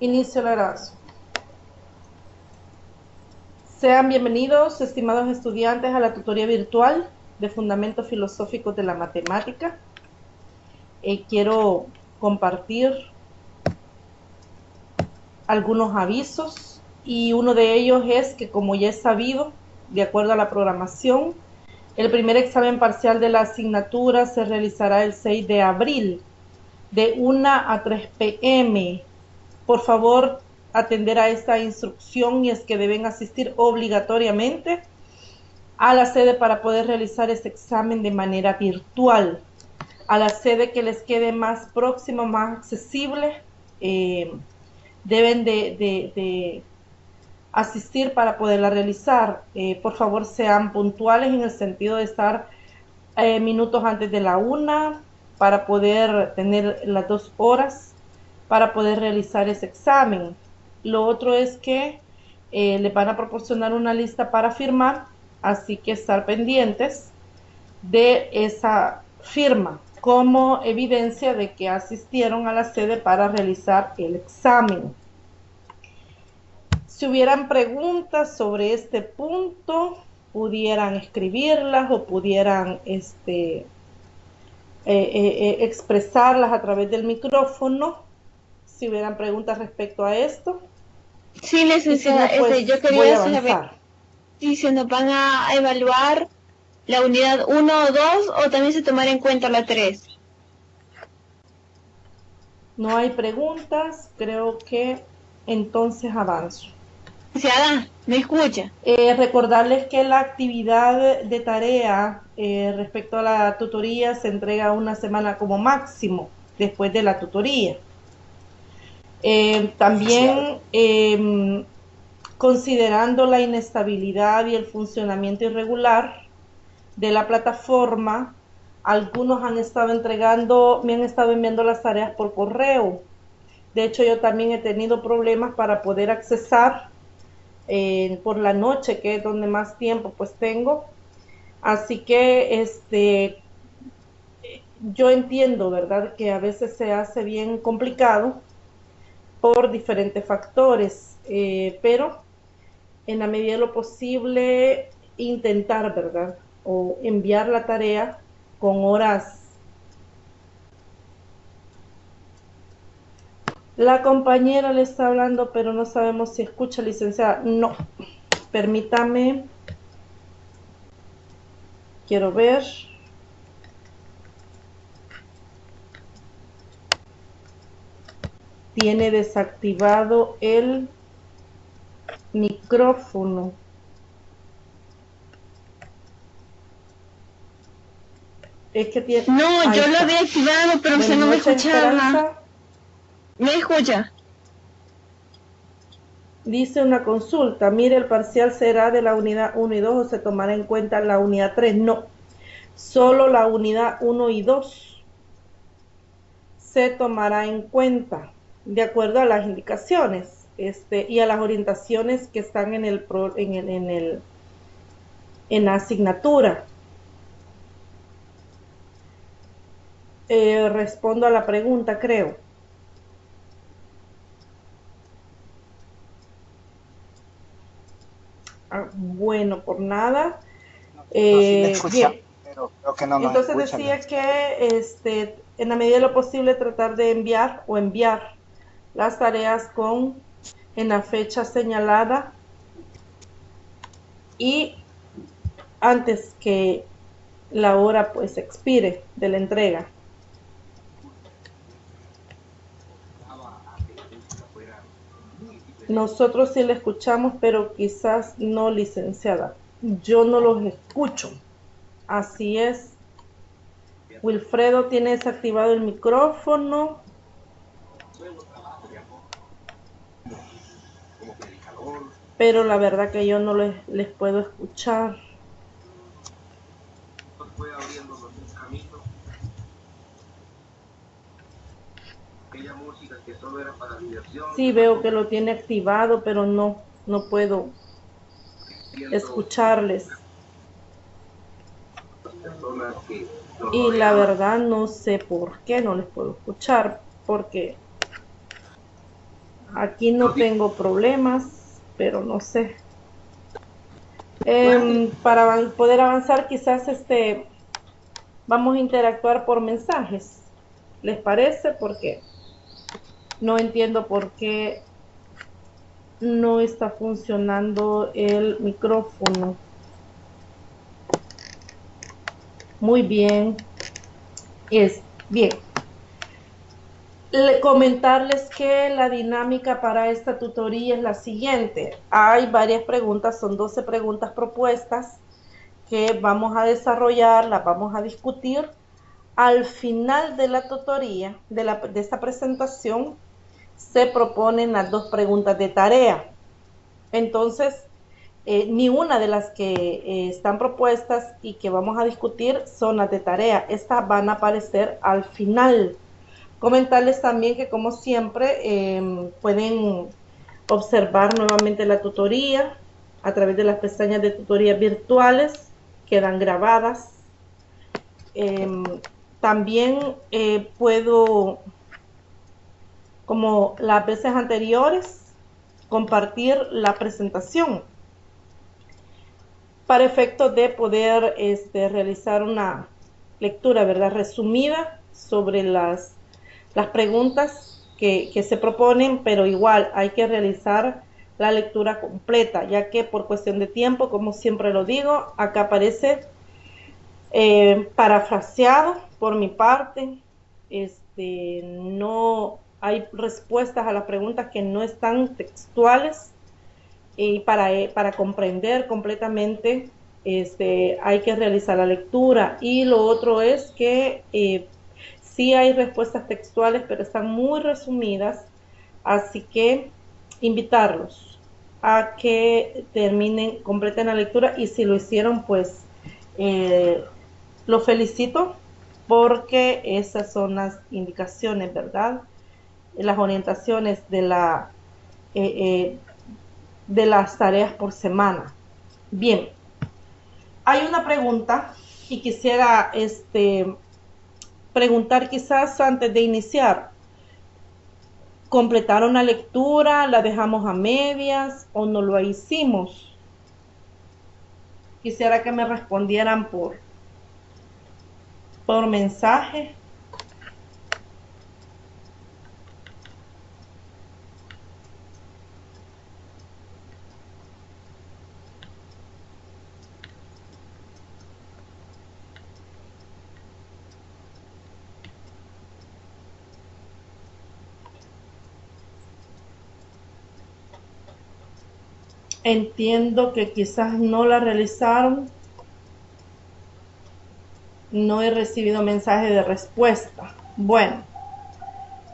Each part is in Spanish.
Inicio la grabación. Sean bienvenidos, estimados estudiantes, a la tutoría virtual de Fundamentos Filosóficos de la Matemática. Quiero compartir algunos avisos y uno de ellos es que, como ya es sabido, de acuerdo a la programación, el primer examen parcial de la asignatura se realizará el 6 de abril de 1 a 3 p.m. Por favor, atender a esta instrucción, y es que deben asistir obligatoriamente a la sede para poder realizar este examen de manera virtual, a la sede que les quede más próxima, más accesible. Deben de asistir para poderla realizar. Por favor, sean puntuales en el sentido de estar minutos antes de la 1 para poder tener las 2 horas para poder realizar ese examen. Lo otro es que les van a proporcionar una lista para firmar, así que estar pendientes de esa firma como evidencia de que asistieron a la sede para realizar el examen. Si hubieran preguntas sobre este punto, pudieran escribirlas o pudieran expresarlas a través del micrófono. Si hubieran preguntas respecto a esto. Sí, licenciada, si no, pues, yo quería saber si se nos van a evaluar la unidad 1 o 2 o también se tomará en cuenta la 3. No hay preguntas, creo que entonces avanzo. Licenciada, ¿me escucha? Recordarles que la actividad de tarea respecto a la tutoría se entrega una semana como máximo después de la tutoría. También considerando la inestabilidad y el funcionamiento irregular de la plataforma, algunos me han estado enviando las tareas por correo. De hecho, yo también he tenido problemas para poder accesar por la noche, que es donde más tiempo pues tengo. Así que yo entiendo, ¿verdad?, que a veces se hace bien complicado por diferentes factores, pero en la medida de lo posible intentar, ¿verdad?, o enviar la tarea con horas. La compañera le está hablando, pero no sabemos si escucha, licenciada. No, permítame, quiero ver. Tiene desactivado el micrófono. Es que tiene... No, yo lo había activado, pero usted no me escuchaba. Esperanza. ¿Me escucha? Dice una consulta, mire, el parcial será de la unidad 1 y 2 o se tomará en cuenta la unidad 3. No, solo la unidad 1 y 2 se tomará en cuenta de acuerdo a las indicaciones y a las orientaciones que están en la asignatura. Respondo a la pregunta, creo. Bueno, por nada. Bien. Pero creo que no nos entonces escucha, decía que en la medida de lo posible tratar de enviar las tareas en la fecha señalada y antes que la hora pues expire de la entrega. Nosotros sí le escuchamos, pero quizás no, licenciada. Yo no los escucho. Así es. Wilfredo tiene desactivado el micrófono. Pero la verdad que yo no les puedo escuchar. Sí, veo que lo tiene activado, pero no puedo escucharles. Y la verdad no sé por qué no les puedo escuchar, porque Aquí no tengo problemas, pero no sé. Para poder avanzar, quizás vamos a interactuar por mensajes. ¿Les parece? Porque no entiendo por qué no está funcionando el micrófono. Muy bien. Bien. Comentarles que la dinámica para esta tutoría es la siguiente. Hay varias preguntas, son 12 preguntas propuestas que vamos a desarrollar, las vamos a discutir. Al final de la tutoría, de esta presentación, se proponen las 2 preguntas de tarea. Entonces, ni una de las que están propuestas y que vamos a discutir son las de tarea. Estas van a aparecer al final. Comentarles también que, como siempre, pueden observar nuevamente la tutoría a través de las pestañas de tutorías virtuales, quedan grabadas. También puedo, como las veces anteriores, compartir la presentación para efectos de poder realizar una lectura, ¿verdad?, resumida sobre las preguntas que se proponen, pero igual hay que realizar la lectura completa, ya que por cuestión de tiempo, como siempre lo digo, acá aparece parafraseado por mi parte. No hay respuestas a las preguntas que no están textuales, y para comprender completamente hay que realizar la lectura. Y lo otro es que sí hay respuestas textuales, pero están muy resumidas, así que invitarlos a que completen la lectura, y si lo hicieron, pues lo felicito, porque esas son las indicaciones, ¿verdad? Las orientaciones de las tareas por semana. Bien, hay una pregunta y quisiera preguntar, quizás antes de iniciar: ¿completaron la lectura? ¿La dejamos a medias o no lo hicimos? Quisiera que me respondieran por mensaje. Entiendo que quizás no la realizaron. No he recibido mensaje de respuesta. Bueno,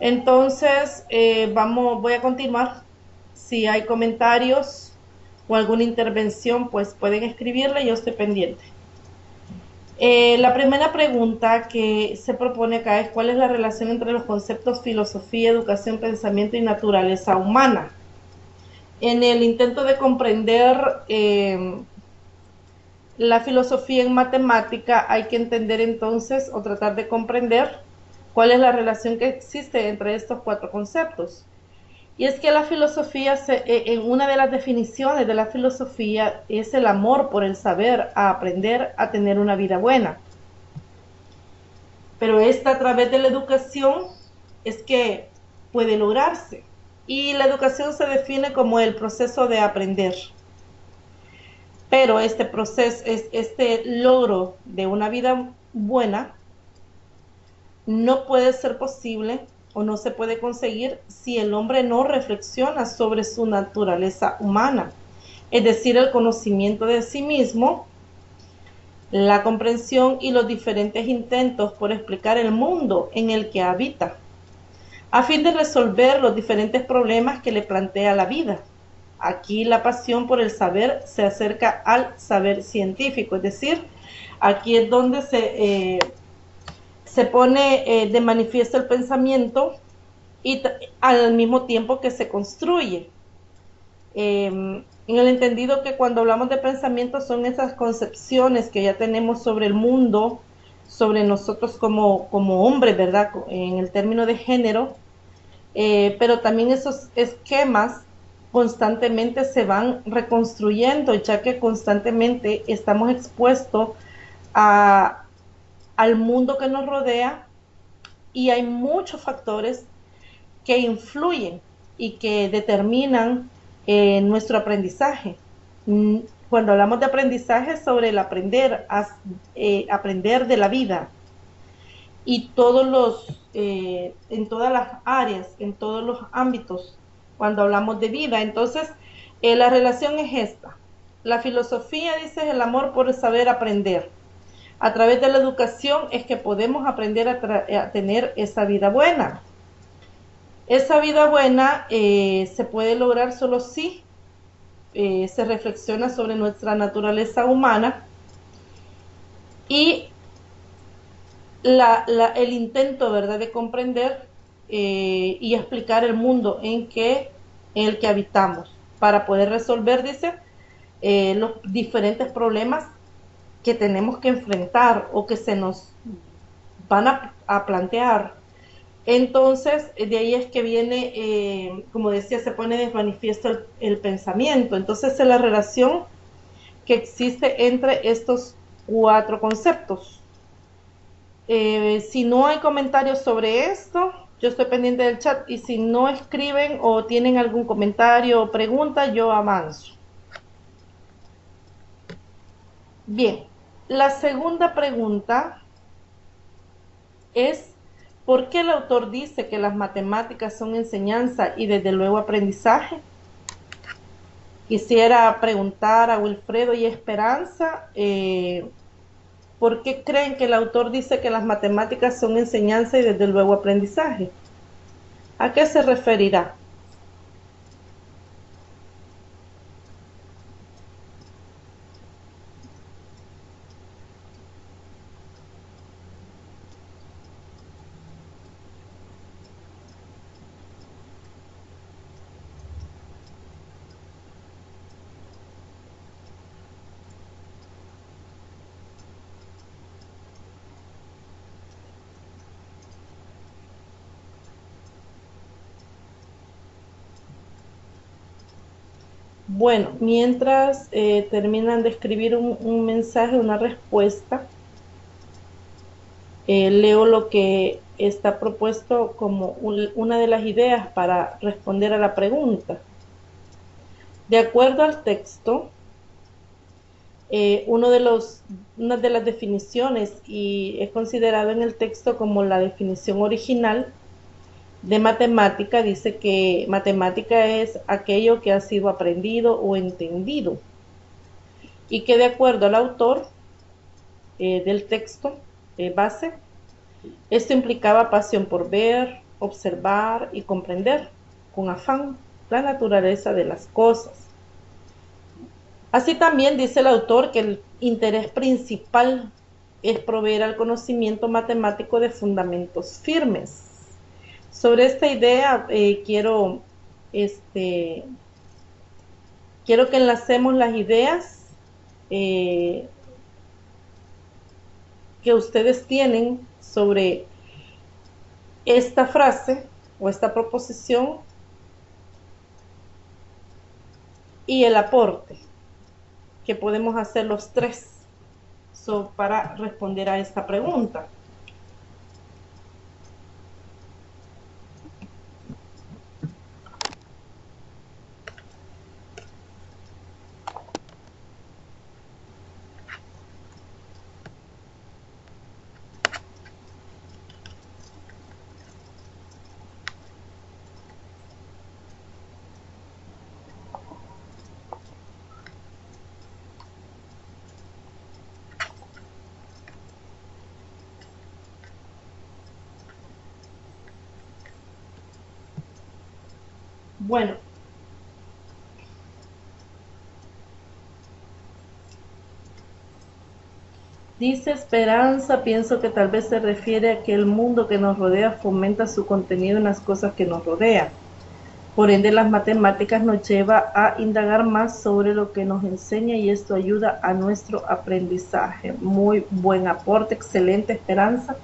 entonces voy a continuar. Si hay comentarios o alguna intervención, pues pueden escribirle, yo estoy pendiente. La primera pregunta que se propone acá es: ¿cuál es la relación entre los conceptos filosofía, educación, pensamiento y naturaleza humana? En el intento de comprender la filosofía en matemática, hay que entender entonces, o tratar de comprender, cuál es la relación que existe entre estos 4 conceptos. Y es que la filosofía, en una de las definiciones de la filosofía, es el amor por el saber, a aprender a tener una vida buena. Pero esta, a través de la educación, es que puede lograrse. Y la educación se define como el proceso de aprender. Pero este proceso, este logro de una vida buena, no puede ser posible o no se puede conseguir si el hombre no reflexiona sobre su naturaleza humana, es decir, el conocimiento de sí mismo, la comprensión y los diferentes intentos por explicar el mundo en el que habita, a fin de resolver los diferentes problemas que le plantea la vida. Aquí la pasión por el saber se acerca al saber científico, es decir, aquí es donde se pone de manifiesto el pensamiento, y al mismo tiempo que se construye. En el entendido que cuando hablamos de pensamiento son esas concepciones que ya tenemos sobre el mundo, sobre nosotros como hombres, ¿verdad? En el término de género, pero también esos esquemas constantemente se van reconstruyendo, ya que constantemente estamos expuestos al mundo que nos rodea y hay muchos factores que influyen y que determinan nuestro aprendizaje. Cuando hablamos de aprendizaje, sobre el aprender de la vida y en todas las áreas, en todos los ámbitos, cuando hablamos de vida. Entonces, la relación es esta. La filosofía dice es el amor por saber aprender. A través de la educación es que podemos aprender a tener esa vida buena. Esa vida buena se puede lograr solo si se reflexiona sobre nuestra naturaleza humana y el intento, ¿verdad?, de comprender y explicar el mundo en el que habitamos para poder resolver, dice, los diferentes problemas que tenemos que enfrentar o que se nos van a plantear. Entonces, de ahí es que viene, como decía, se pone de manifiesto el pensamiento. Entonces, es la relación que existe entre estos 4 conceptos. Si no hay comentarios sobre esto, yo estoy pendiente del chat, y si no escriben o tienen algún comentario o pregunta, yo avanzo. Bien, la segunda pregunta es: ¿por qué el autor dice que las matemáticas son enseñanza y desde luego aprendizaje? Quisiera preguntar a Wilfredo y Esperanza, ¿por qué creen que el autor dice que las matemáticas son enseñanza y desde luego aprendizaje? ¿A qué se referirá? Bueno, mientras terminan de escribir un mensaje, una respuesta, leo lo que está propuesto como una de las ideas para responder a la pregunta. De acuerdo al texto, una de las definiciones, y es considerado en el texto como la definición original de matemática, dice que matemática es aquello que ha sido aprendido o entendido, y que de acuerdo al autor del texto base, esto implicaba pasión por ver, observar y comprender con afán la naturaleza de las cosas. Así también dice el autor que el interés principal es proveer al conocimiento matemático de fundamentos firmes. Sobre esta idea quiero que enlacemos las ideas que ustedes tienen sobre esta frase o esta proposición y el aporte que podemos hacer los tres para responder a esta pregunta. Bueno, dice Esperanza, pienso que tal vez se refiere a que el mundo que nos rodea fomenta su contenido en las cosas que nos rodean. Por ende, las matemáticas nos lleva a indagar más sobre lo que nos enseña y esto ayuda a nuestro aprendizaje. Muy buen aporte, excelente, Esperanza.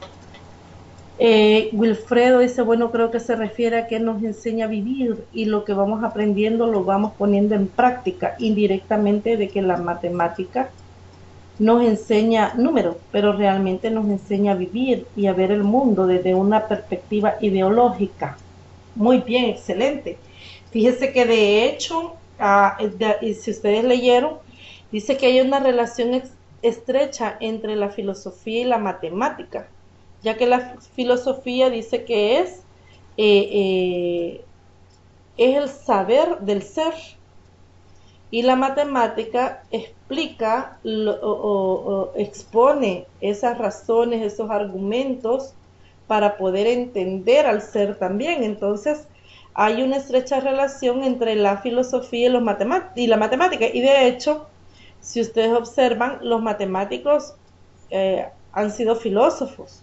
Wilfredo dice, bueno, creo que se refiere a que nos enseña a vivir y lo que vamos aprendiendo lo vamos poniendo en práctica, indirectamente de que la matemática nos enseña números, pero realmente nos enseña a vivir y a ver el mundo desde una perspectiva ideológica. Muy bien, excelente. Fíjese que de hecho, si ustedes leyeron, dice que hay una relación estrecha entre la filosofía y la matemática, ya que la filosofía dice que es el saber del ser, y la matemática explica o expone esas razones, esos argumentos para poder entender al ser también. Entonces, hay una estrecha relación entre la filosofía y la matemática. Y de hecho, si ustedes observan, los matemáticos han sido filósofos.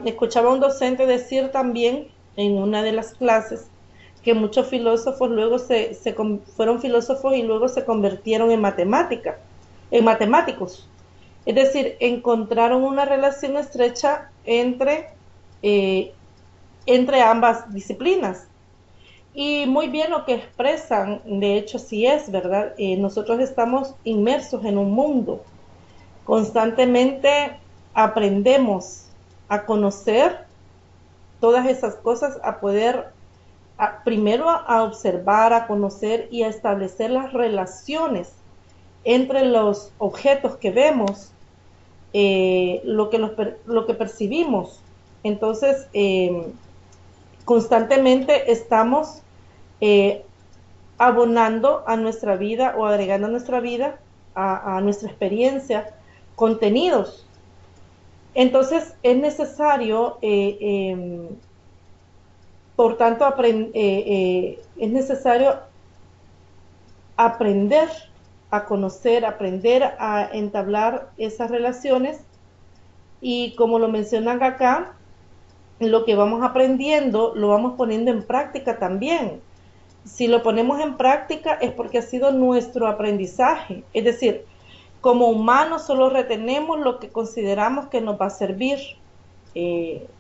Escuchaba a un docente decir también en una de las clases que muchos filósofos luego fueron filósofos y luego se convirtieron en matemáticos. Es decir, encontraron una relación estrecha entre ambas disciplinas. Y muy bien lo que expresan, de hecho sí es, ¿verdad? Nosotros estamos inmersos en un mundo. Constantemente aprendemos a conocer todas esas cosas, a poder primero a observar, a conocer y a establecer las relaciones entre los objetos que vemos, lo que percibimos. Entonces, constantemente estamos abonando a nuestra vida o agregando a nuestra vida, a nuestra experiencia, contenidos. Entonces, es necesario por tanto, es necesario aprender a conocer, aprender a entablar esas relaciones, y como lo mencionan acá, lo que vamos aprendiendo lo vamos poniendo en práctica también. Si lo ponemos en práctica es porque ha sido nuestro aprendizaje, es decir, como humanos solo retenemos lo que consideramos que nos va a servir.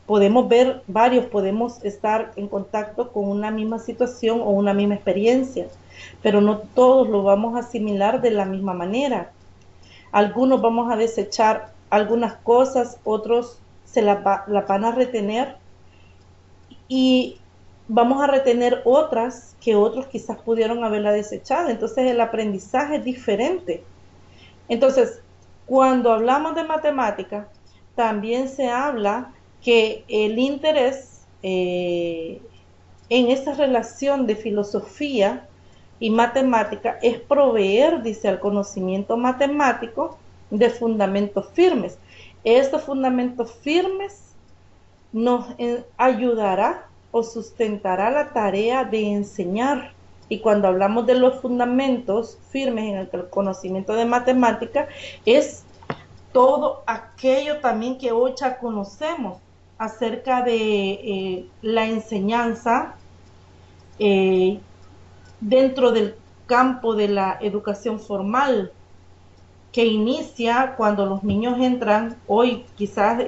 Podemos ver varios, podemos estar en contacto con una misma situación o una misma experiencia, pero no todos lo vamos a asimilar de la misma manera. Algunos vamos a desechar algunas cosas, otros se las van a retener, y vamos a retener otras que otros quizás pudieron haberla desechado. Entonces el aprendizaje es diferente. Entonces, cuando hablamos de matemática, también se habla que el interés en esa relación de filosofía y matemática es proveer, dice, al conocimiento matemático de fundamentos firmes. Estos fundamentos firmes nos ayudará o sustentará la tarea de enseñar. Y cuando hablamos de los fundamentos firmes en el conocimiento de matemática, es todo aquello también que hoy ya conocemos acerca de la enseñanza dentro del campo de la educación formal, que inicia cuando los niños entran, hoy quizás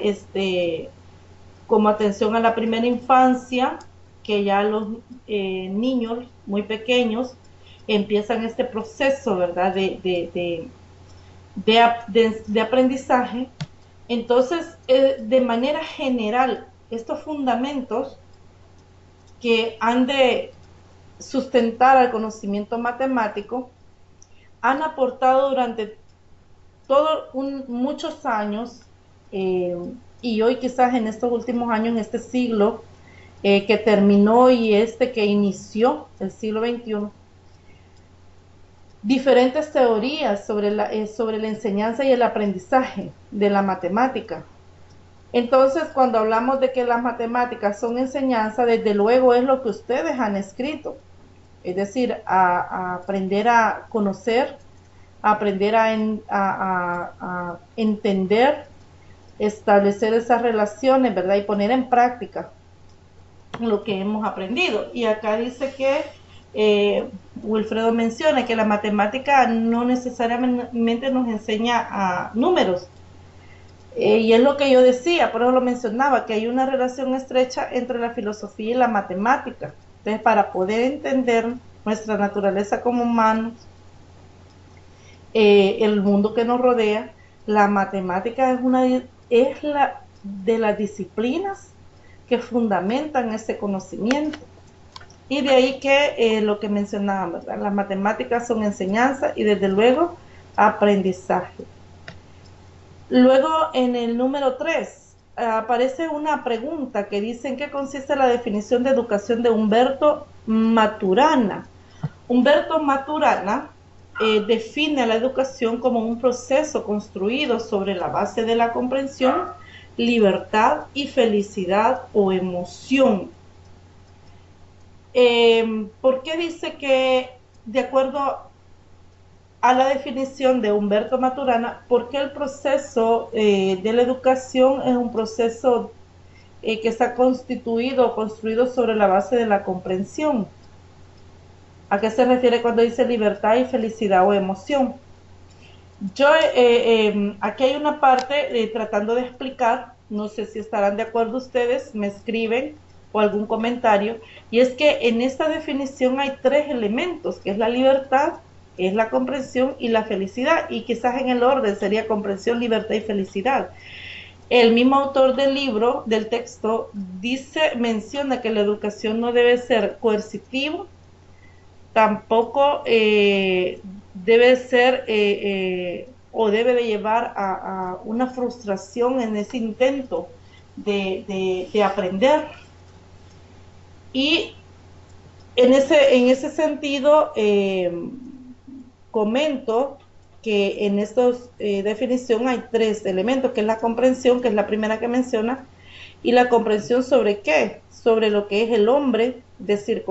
como atención a la primera infancia, que ya los niños muy pequeños empiezan este proceso, ¿verdad?, de aprendizaje. Entonces, de manera general, estos fundamentos que han de sustentar al conocimiento matemático han aportado durante muchos años, y hoy quizás en estos últimos años, en este siglo que terminó y que inició el siglo XXI, diferentes teorías sobre la enseñanza y el aprendizaje de la matemática. Entonces, cuando hablamos de que las matemáticas son enseñanza, desde luego es lo que ustedes han escrito, es decir, a aprender a conocer, a aprender a entender, establecer esas relaciones, ¿verdad?, y poner en práctica lo que hemos aprendido. Y acá dice que Wilfredo menciona que la matemática no necesariamente nos enseña a números. Y es lo que yo decía, por eso lo mencionaba, que hay una relación estrecha entre la filosofía y la matemática. Entonces, para poder entender nuestra naturaleza como humanos, el mundo que nos rodea, la matemática es la de las disciplinas que fundamentan ese conocimiento. Y de ahí que lo que mencionaba, ¿verdad? Las matemáticas son enseñanza y desde luego aprendizaje. Luego en el número 3 aparece una pregunta que dice en qué consiste la definición de educación de Humberto Maturana. Humberto Maturana define la educación como un proceso construido sobre la base de la comprensión, libertad y felicidad o emoción. ¿Por qué dice que, de acuerdo a la definición de Humberto Maturana, porque el proceso de la educación es un proceso que está constituido o construido sobre la base de la comprensión? ¿A qué se refiere cuando dice libertad y felicidad o emoción? Yo aquí hay una parte tratando de explicar, no sé si estarán de acuerdo ustedes, me escriben o algún comentario, y es que en esta definición hay 3 elementos, que es la libertad, es la comprensión y la felicidad, y quizás en el orden sería comprensión, libertad y felicidad. El mismo autor del libro, del texto, menciona que la educación no debe ser coercitiva, tampoco debe ser o debe de llevar a una frustración en ese intento de aprender. Y en ese sentido, comento que en esta definición hay 3 elementos, que es la comprensión, que es la primera que menciona, y la comprensión sobre qué, sobre lo que es el hombre, es decir,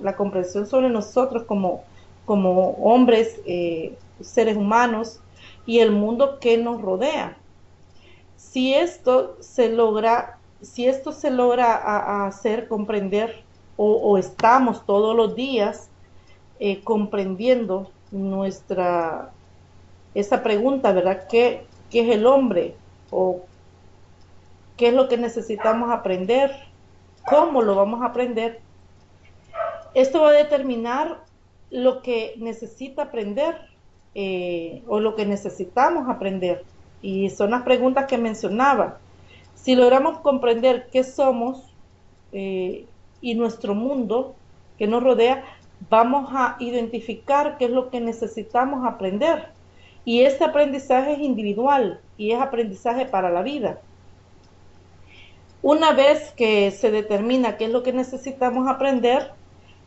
la comprensión sobre nosotros como hombres, seres humanos, y el mundo que nos rodea. Si esto se logra hacer comprender, o estamos todos los días comprendiendo esa pregunta, ¿verdad? ¿Qué es el hombre? ¿O qué es lo que necesitamos aprender? ¿Cómo lo vamos a aprender? Esto va a determinar lo que necesita aprender o lo que necesitamos aprender. Y son las preguntas que mencionaba. Si logramos comprender qué somos y nuestro mundo que nos rodea, vamos a identificar qué es lo que necesitamos aprender. Y este aprendizaje es individual y es aprendizaje para la vida. Una vez que se determina qué es lo que necesitamos aprender,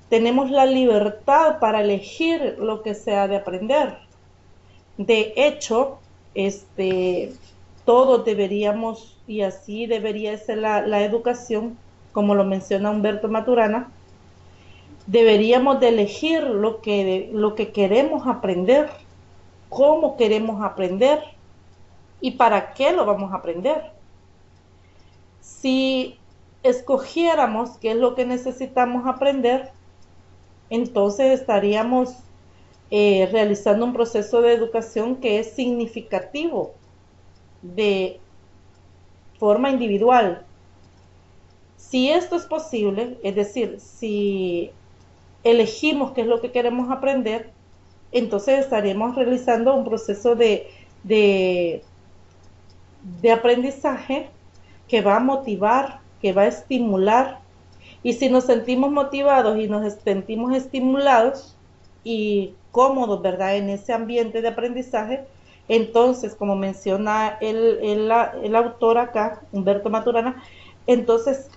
tenemos la libertad para elegir lo que se ha de aprender. De hecho, todos deberíamos, y así debería ser la educación, como lo menciona Humberto Maturana, deberíamos de elegir lo que queremos aprender, cómo queremos aprender y para qué lo vamos a aprender. Si escogiéramos qué es lo que necesitamos aprender, entonces estaríamos realizando un proceso de educación que es significativo de forma individual. Si esto es posible, es decir, si elegimos qué es lo que queremos aprender, entonces estaremos realizando un proceso de aprendizaje que va a motivar, que va a estimular. Y si nos sentimos motivados y nos sentimos estimulados y cómodos, ¿verdad?, en ese ambiente de aprendizaje, entonces, como menciona el autor acá, Humberto Maturana, entonces,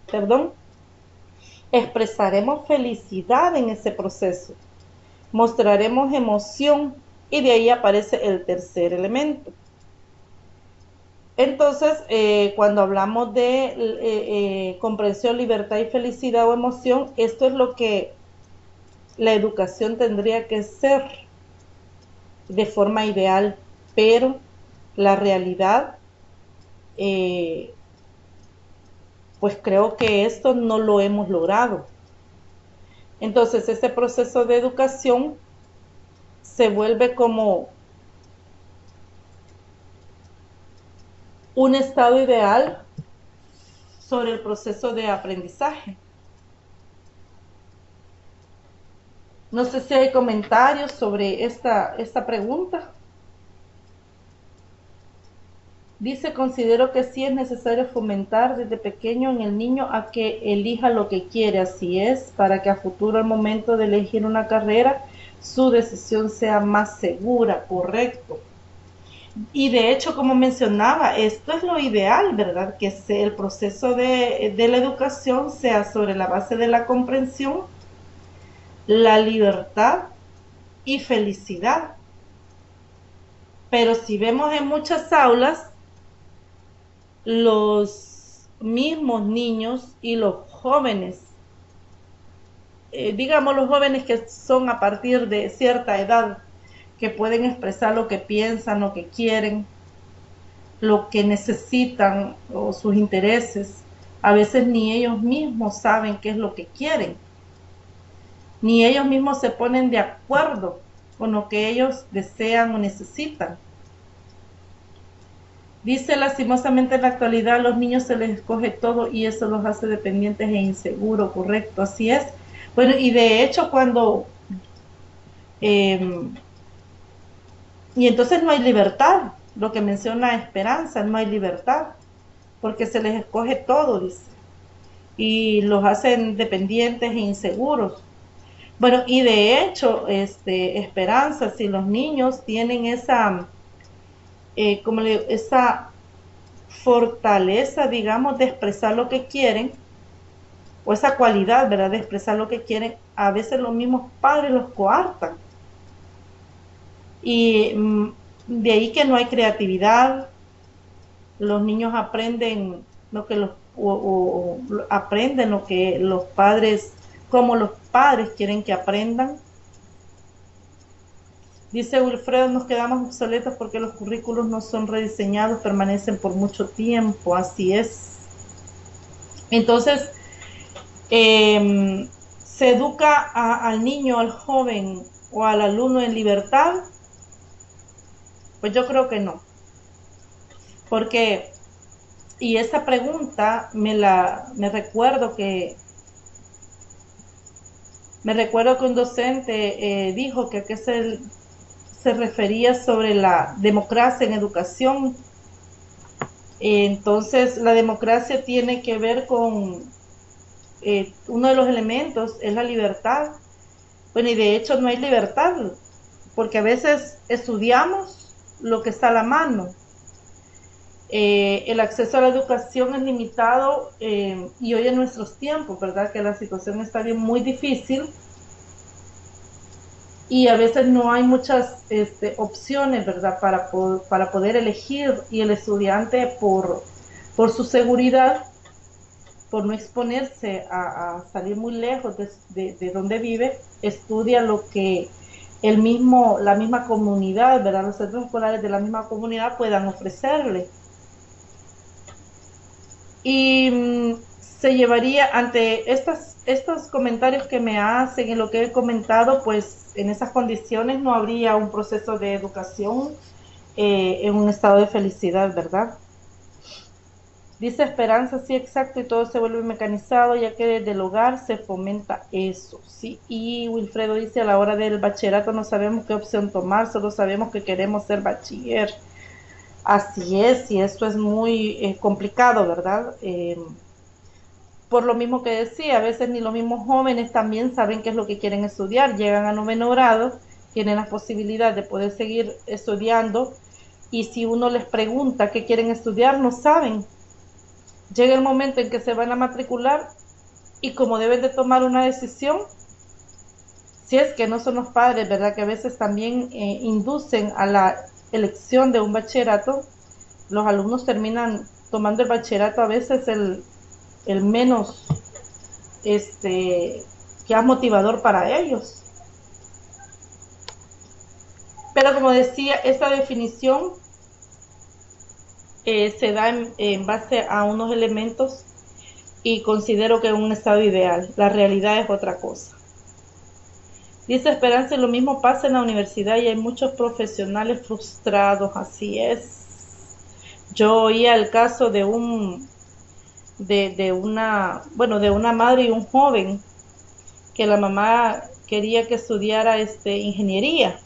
perdón, expresaremos felicidad en ese proceso, mostraremos emoción y de ahí aparece el tercer elemento. Entonces, cuando hablamos de comprensión, libertad y felicidad o emoción, esto es lo que la educación tendría que ser de forma ideal, pero la realidad, pues creo que esto no lo hemos logrado. Entonces, este proceso de educación se vuelve como un estado ideal sobre el proceso de aprendizaje. No sé si hay comentarios sobre esta pregunta. Dice, considero que sí es necesario fomentar desde pequeño en el niño a que elija lo que quiere, así es, para que a futuro al momento de elegir una carrera, su decisión sea más segura, correcto. Y de hecho, como mencionaba, esto es lo ideal, ¿verdad? Que el proceso de la educación sea sobre la base de la comprensión, la libertad y felicidad. Pero si vemos en muchas aulas, los mismos niños y los jóvenes, digamos los jóvenes que son a partir de cierta edad, que pueden expresar lo que piensan, lo que quieren, lo que necesitan o sus intereses, a veces ni ellos mismos saben qué es lo que quieren, ni ellos mismos se ponen de acuerdo con lo que ellos desean o necesitan. Dice, lastimosamente en la actualidad a los niños se les escoge todo y eso los hace dependientes e inseguros, correcto, así es. Bueno, y de hecho cuando... y entonces no hay libertad, lo que menciona Esperanza, no hay libertad, porque se les escoge todo, dice, y los hacen dependientes e inseguros. Bueno, y de hecho, Esperanza, si los niños tienen esa, esa fortaleza, digamos, de expresar lo que quieren, o esa cualidad, ¿verdad?, de expresar lo que quieren, a veces los mismos padres los coartan. Y de ahí que no hay creatividad, los niños aprenden lo que aprenden lo que los padres, como los padres quieren que aprendan. Dice Wilfredo, nos quedamos obsoletos porque los currículos no son rediseñados, permanecen por mucho tiempo, así es. Entonces, ¿se educa al niño, al joven o al alumno en libertad? Pues yo creo que no. Porque, y esta pregunta me recuerdo que un docente dijo que a qué se refería sobre la democracia en educación. Entonces, la democracia tiene que ver con uno de los elementos es la libertad. Bueno, y de hecho no hay libertad, porque a veces estudiamos lo que está a la mano. El acceso a la educación es limitado y hoy en nuestros tiempos, ¿verdad?, que la situación está bien muy difícil y a veces no hay muchas opciones, ¿verdad?, para poder elegir, y el estudiante por su seguridad, por no exponerse a salir muy lejos de donde vive, estudia lo que la misma comunidad, ¿verdad?, los centros escolares de la misma comunidad puedan ofrecerle. Y se llevaría ante estos comentarios que me hacen en lo que he comentado, pues en esas condiciones no habría un proceso de educación en un estado de felicidad, ¿verdad? Dice Esperanza, sí, exacto, y todo se vuelve mecanizado, ya que desde el hogar se fomenta eso, ¿sí? Y Wilfredo dice, a la hora del bachillerato no sabemos qué opción tomar, solo sabemos que queremos ser bachiller. Así es, y esto es muy complicado, ¿verdad? Por lo mismo que decía, a veces ni los mismos jóvenes también saben qué es lo que quieren estudiar, llegan a 9º grado, tienen la posibilidad de poder seguir estudiando, y si uno les pregunta qué quieren estudiar, no saben. Llega el momento en que se van a matricular y como deben de tomar una decisión, si es que no son los padres, ¿verdad?, que a veces también inducen a la elección de un bachillerato, los alumnos terminan tomando el bachillerato a veces el menos que es motivador para ellos. Pero como decía, esta definición se da en base a unos elementos y considero que es un estado ideal. La realidad es otra cosa. Dice Esperanza, lo mismo pasa en la universidad y hay muchos profesionales frustrados, así es. Yo oía el caso de una madre y un joven que la mamá quería que estudiara ingeniería,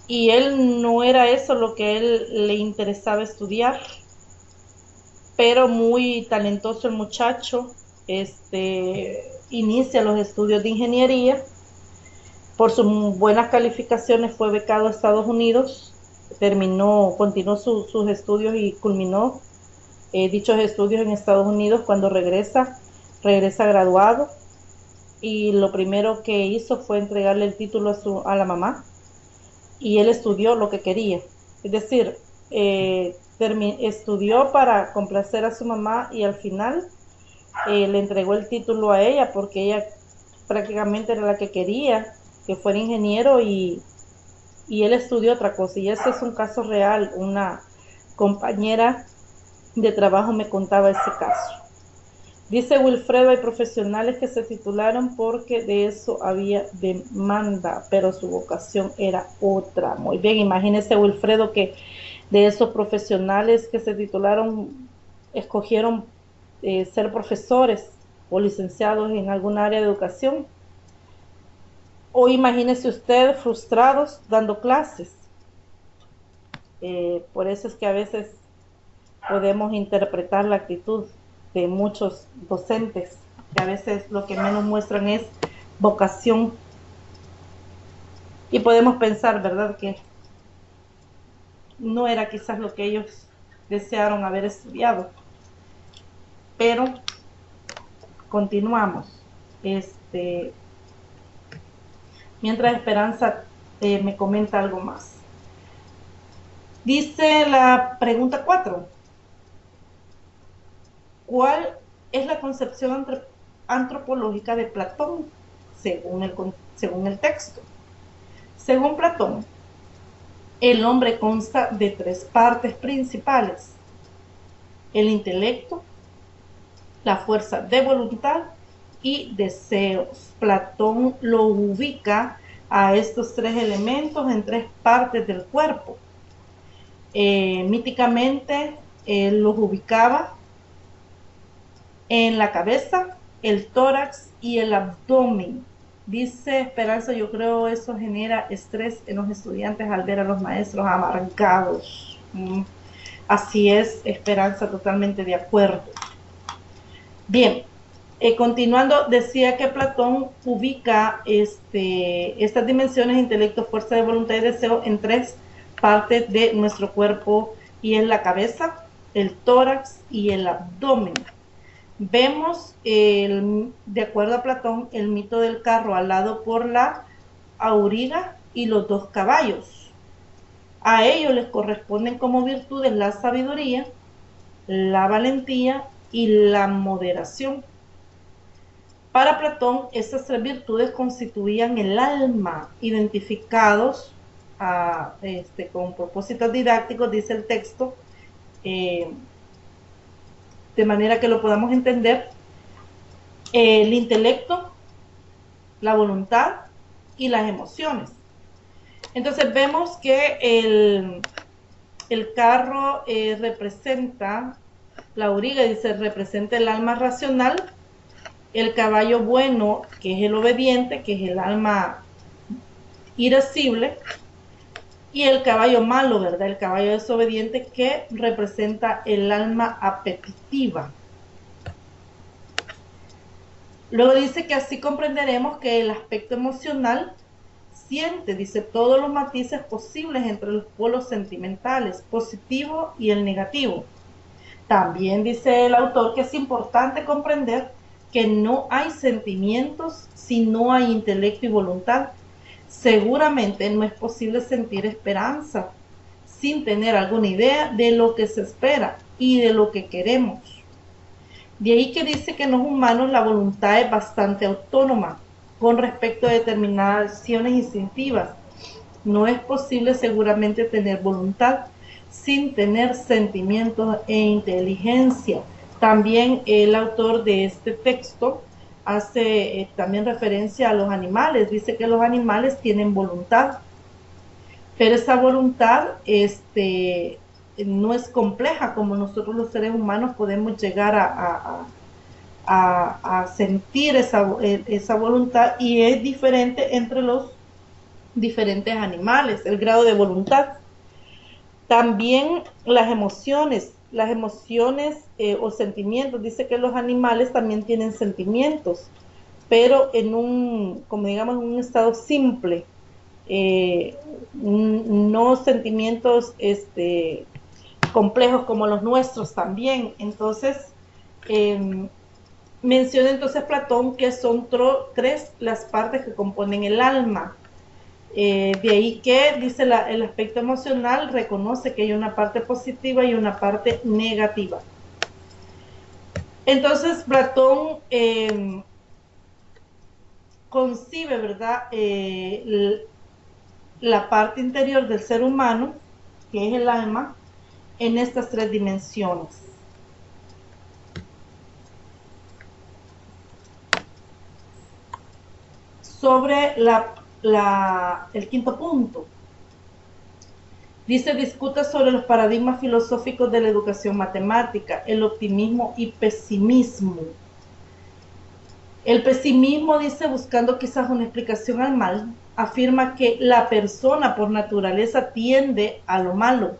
y él no era eso lo que él le interesaba estudiar, pero muy talentoso el muchacho, inicia los estudios de ingeniería. Por sus buenas calificaciones fue becado a Estados Unidos, continuó sus estudios y culminó dichos estudios en Estados Unidos. Cuando regresa graduado, y lo primero que hizo fue entregarle el título a la mamá, y él estudió lo que quería. Es decir, estudió para complacer a su mamá, y al final le entregó el título a ella porque ella prácticamente era la que quería que fuera ingeniero, y él estudió otra cosa. Y ese es un caso real. Una compañera de trabajo me contaba ese caso. Dice Wilfredo, hay profesionales que se titularon porque de eso había demanda, pero su vocación era otra. Muy bien, imagínese, Wilfredo, que de esos profesionales que se titularon, escogieron ser profesores o licenciados en algún área de educación. O imagínese usted frustrados dando clases. Por eso es que a veces podemos interpretar la actitud de muchos docentes, que a veces lo que menos muestran es vocación, y podemos pensar, ¿verdad?, que no era quizás lo que ellos desearon haber estudiado. Pero continuamos. Mientras Esperanza me comenta algo más. Dice la pregunta 4. ¿Cuál es la concepción antropológica de Platón según el texto? Según Platón, el hombre consta de 3 partes principales: el intelecto, la fuerza de voluntad y deseos. Platón lo ubica a estos 3 elementos en 3 partes del cuerpo. Míticamente, él los ubicaba en la cabeza, el tórax y el abdomen. Dice Esperanza, yo creo eso genera estrés en los estudiantes al ver a los maestros amargados. Así es, Esperanza, totalmente de acuerdo. Bien, continuando, decía que Platón ubica estas dimensiones: intelecto, fuerza de voluntad y deseo, en 3 partes de nuestro cuerpo, y es la cabeza, el tórax y el abdomen. Vemos, de acuerdo a Platón, el mito del carro alado por la auriga y los 2 caballos. A ellos les corresponden como virtudes la sabiduría, la valentía y la moderación. Para Platón, estas 3 virtudes constituían el alma, identificados con propósitos didácticos, dice el texto, de manera que lo podamos entender: el intelecto, la voluntad y las emociones. Entonces vemos que el carro representa, la auriga dice, representa el alma racional; el caballo bueno, que es el obediente, que es el alma irascible; y el caballo malo, ¿verdad?, el caballo desobediente, que representa el alma apetitiva. Luego dice que así comprenderemos que el aspecto emocional siente, dice, todos los matices posibles entre los polos sentimentales, positivo y el negativo. También dice el autor que es importante comprender que no hay sentimientos si no hay intelecto y voluntad. Seguramente no es posible sentir esperanza sin tener alguna idea de lo que se espera y de lo que queremos. De ahí que dice que en los humanos la voluntad es bastante autónoma con respecto a determinadas acciones instintivas. No es posible seguramente tener voluntad sin tener sentimientos e inteligencia. También el autor de este texto hace también referencia a los animales. Dice que los animales tienen voluntad, pero esa voluntad no es compleja como nosotros los seres humanos podemos llegar a sentir esa voluntad, y es diferente entre los diferentes animales, el grado de voluntad. También las emociones o sentimientos. Dice que los animales también tienen sentimientos, pero en como digamos, en un estado simple, no sentimientos complejos como los nuestros también. Entonces, menciona entonces Platón que son tres las partes que componen el alma. De ahí que dice el aspecto emocional reconoce que hay una parte positiva y una parte negativa. Entonces Platón concibe, ¿verdad?, la parte interior del ser humano, que es el alma, en estas tres dimensiones. Sobre el quinto punto, dice: discuta sobre los paradigmas filosóficos de la educación matemática, el optimismo y pesimismo. El pesimismo, dice, buscando quizás una explicación al mal, afirma que la persona por naturaleza tiende a lo malo.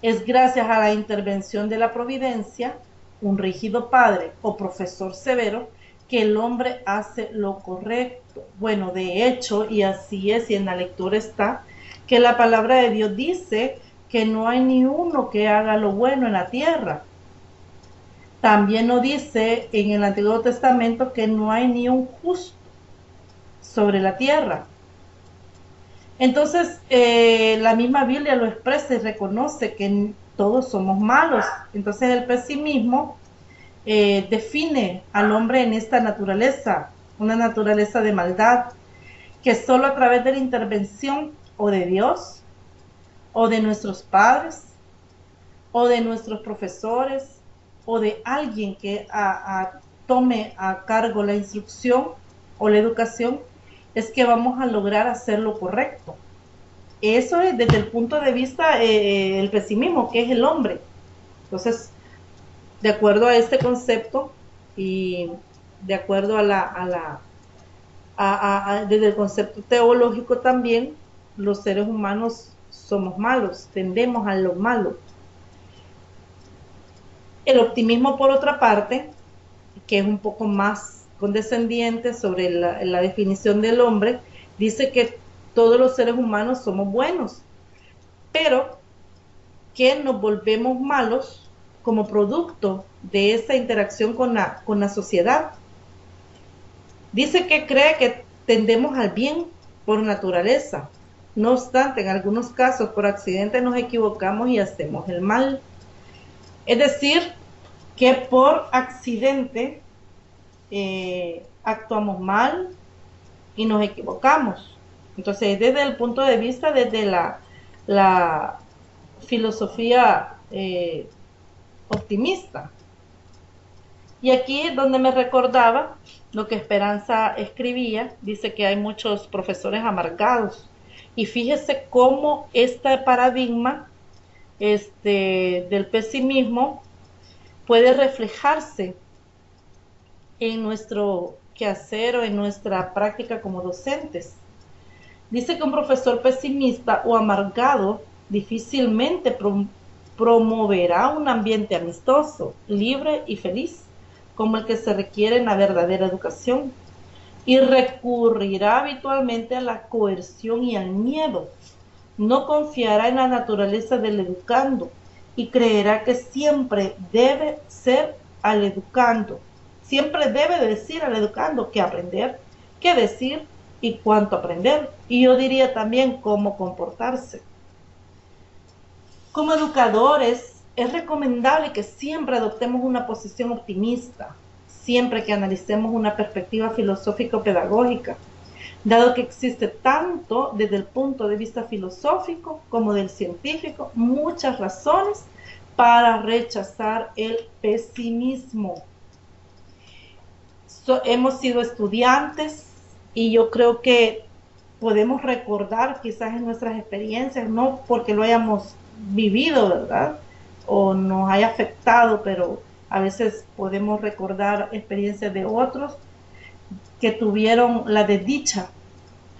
Es gracias a la intervención de la providencia, un rígido padre o profesor severo, que el hombre hace lo correcto. Bueno, de hecho, y así es, y en la lectura está, que la palabra de Dios dice que no hay ni uno que haga lo bueno en la tierra. También nos dice en el Antiguo Testamento que no hay ni un justo sobre la tierra. Entonces, la misma Biblia lo expresa y reconoce que todos somos malos. Entonces, el pesimismo define al hombre en esta naturaleza, una naturaleza de maldad, que solo a través de la intervención o de Dios, o de nuestros padres, o de nuestros profesores, o de alguien que tome a cargo la instrucción o la educación, es que vamos a lograr hacer lo correcto. Eso es desde el punto de vista el pesimismo, que es el hombre. Entonces, de acuerdo a este concepto y de acuerdo desde el concepto teológico también, los seres humanos somos malos, tendemos a lo malo. El optimismo, por otra parte, que es un poco más condescendiente sobre la definición del hombre, dice que todos los seres humanos somos buenos, pero que nos volvemos malos como producto de esa interacción con la sociedad. Dice que cree que tendemos al bien por naturaleza. No obstante, en algunos casos, por accidente nos equivocamos y hacemos el mal. Es decir, que por accidente actuamos mal y nos equivocamos. Entonces, desde el punto de vista, desde la filosofía optimista. Y aquí es donde me recordaba lo que Esperanza escribía. Dice que hay muchos profesores amargados. Y fíjese cómo este paradigma del pesimismo puede reflejarse en nuestro quehacer o en nuestra práctica como docentes. Dice que un profesor pesimista o amargado difícilmente promoverá un ambiente amistoso, libre y feliz, como el que se requiere en la verdadera educación, y recurrirá habitualmente a la coerción y al miedo. No confiará en la naturaleza del educando y creerá que siempre debe ser al educando. Siempre debe decir al educando qué aprender, qué decir y cuánto aprender. Y yo diría también cómo comportarse. Como educadores, es recomendable que siempre adoptemos una posición optimista, siempre que analicemos una perspectiva filosófico-pedagógica, dado que existe tanto desde el punto de vista filosófico como del científico muchas razones para rechazar el pesimismo. Hemos sido estudiantes y yo creo que podemos recordar quizás en nuestras experiencias, no porque lo hayamos vivido, ¿verdad? O nos haya afectado, pero a veces podemos recordar experiencias de otros que tuvieron la desdicha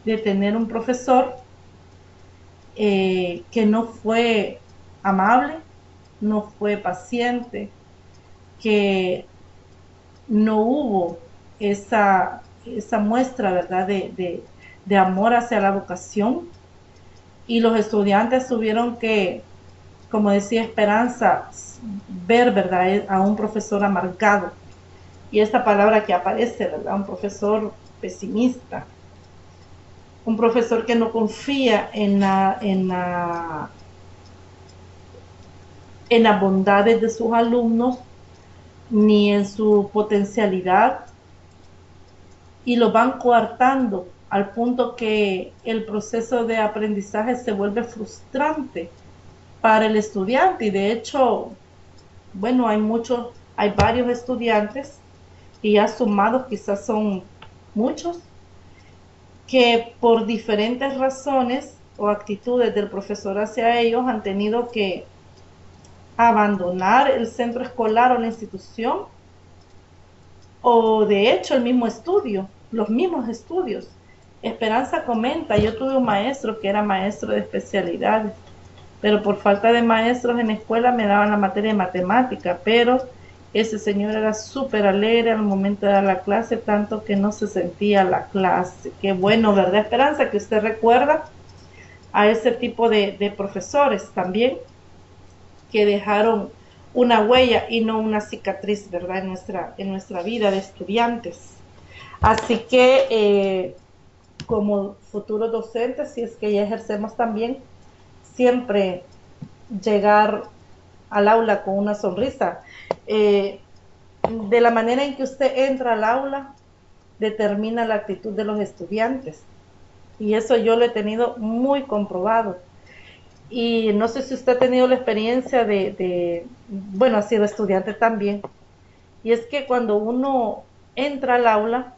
de tener un profesor que no fue amable, no fue paciente, que no hubo esa muestra, ¿verdad?, de amor hacia la vocación, y los estudiantes tuvieron que, como decía Esperanza, ver, ¿verdad?, a un profesor amargado, y esta palabra que aparece, ¿verdad?, un profesor pesimista, un profesor que no confía en las bondades de sus alumnos, ni en su potencialidad, y lo van coartando al punto que el proceso de aprendizaje se vuelve frustrante para el estudiante. Y de hecho, bueno, hay varios estudiantes, y ya sumados quizás son muchos, que por diferentes razones o actitudes del profesor hacia ellos han tenido que abandonar el centro escolar o la institución, o de hecho el mismo estudio, los mismos estudios. Esperanza comenta, yo tuve un maestro que era maestro de especialidades, pero por falta de maestros en la escuela me daban la materia de matemática, pero ese señor era súper alegre al momento de dar la clase, tanto que no se sentía la clase. Qué bueno, ¿verdad, Esperanza? Que usted recuerda a ese tipo de profesores también, que dejaron una huella y no una cicatriz, ¿verdad?, en nuestra vida de estudiantes. Así que como futuros docentes, si es que ya ejercemos también, siempre llegar al aula con una sonrisa. De la manera en que usted entra al aula, determina la actitud de los estudiantes. Y eso yo lo he tenido muy comprobado. Y no sé si usted ha tenido la experiencia bueno, ha sido estudiante también. Y es que cuando uno entra al aula,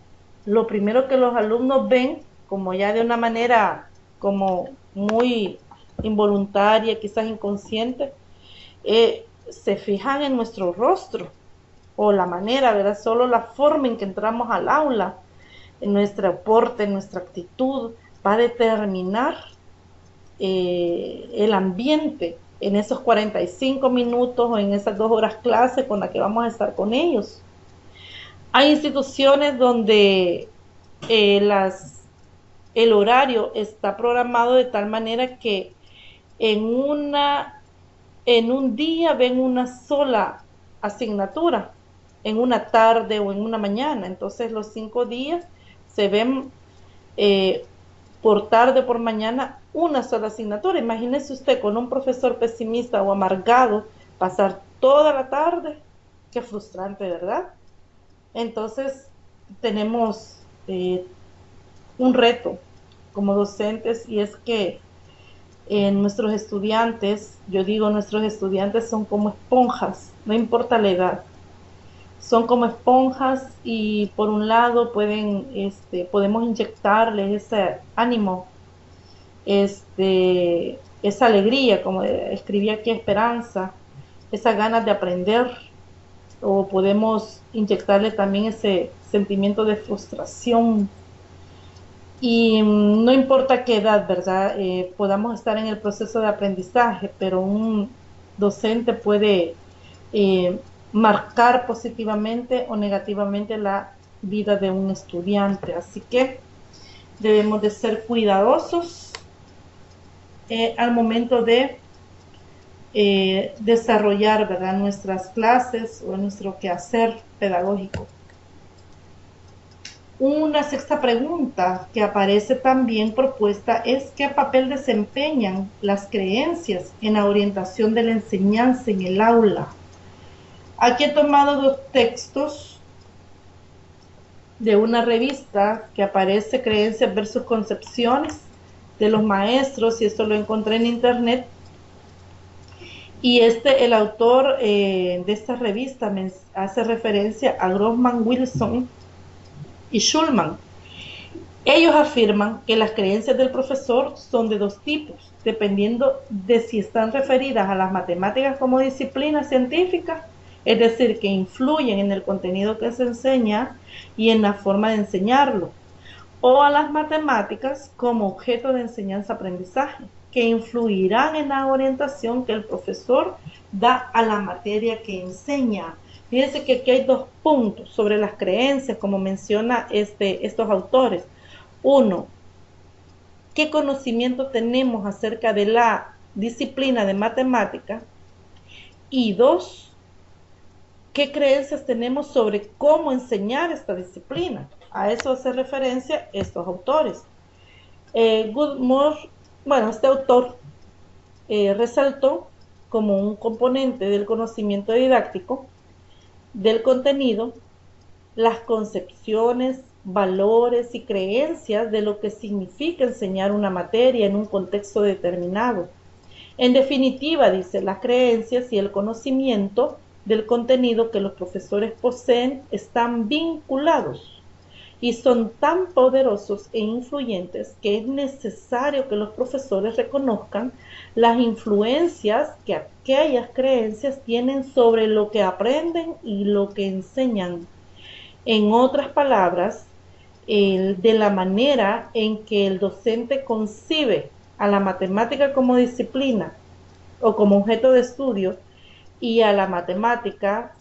lo primero que los alumnos ven, como ya de una manera como muy involuntaria, quizás inconsciente, se fijan en nuestro rostro, o la manera, ¿verdad? Solo la forma en que entramos al aula, en nuestro aporte, en nuestra actitud, va a determinar el ambiente en esos 45 minutos o en esas 2 horas clase con la que vamos a estar con ellos. Hay instituciones donde el horario está programado de tal manera que en un día ven una sola asignatura, en una tarde o en una mañana. Entonces los 5 días se ven por tarde o por mañana una sola asignatura. Imagínese usted con un profesor pesimista o amargado pasar toda la tarde. Qué frustrante, ¿verdad? Entonces tenemos un reto como docentes, y es que nuestros estudiantes, yo digo, nuestros estudiantes son como esponjas, no importa la edad, son como esponjas, y por un lado podemos inyectarles ese ánimo, esa alegría, como escribía aquí Esperanza, esas ganas de aprender, o podemos inyectarle también ese sentimiento de frustración. Y no importa qué edad, ¿verdad?, podamos estar en el proceso de aprendizaje, pero un docente puede marcar positivamente o negativamente la vida de un estudiante. Así que debemos de ser cuidadosos al momento de desarrollar, ¿verdad?, nuestras clases o nuestro quehacer pedagógico. Una sexta pregunta que aparece también propuesta es: ¿qué papel desempeñan las creencias en la orientación de la enseñanza en el aula? Aquí he tomado 2 textos de una revista que aparece, Creencias versus Concepciones, de los maestros, y esto lo encontré en internet. Y el autor de esta revista hace referencia a Grossman, Wilson y Schulman. Ellos afirman que las creencias del profesor son de dos tipos, dependiendo de si están referidas a las matemáticas como disciplina científica, es decir, que influyen en el contenido que se enseña y en la forma de enseñarlo, o a las matemáticas como objeto de enseñanza-aprendizaje, que influirán en la orientación que el profesor da a la materia que enseña. Fíjense que aquí hay dos puntos sobre las creencias, como menciona estos autores. Uno, ¿qué conocimiento tenemos acerca de la disciplina de matemática? Y dos, ¿qué creencias tenemos sobre cómo enseñar esta disciplina? A eso hace referencia estos autores. Goodmore, bueno, este autor resaltó como un componente del conocimiento didáctico del contenido las concepciones, valores y creencias de lo que significa enseñar una materia en un contexto determinado. En definitiva, dice, las creencias y el conocimiento del contenido que los profesores poseen están vinculados y son tan poderosos e influyentes que es necesario que los profesores reconozcan las influencias que aquellas creencias tienen sobre lo que aprenden y lo que enseñan. En otras palabras, de la manera en que el docente concibe a la matemática como disciplina o como objeto de estudio y a la matemática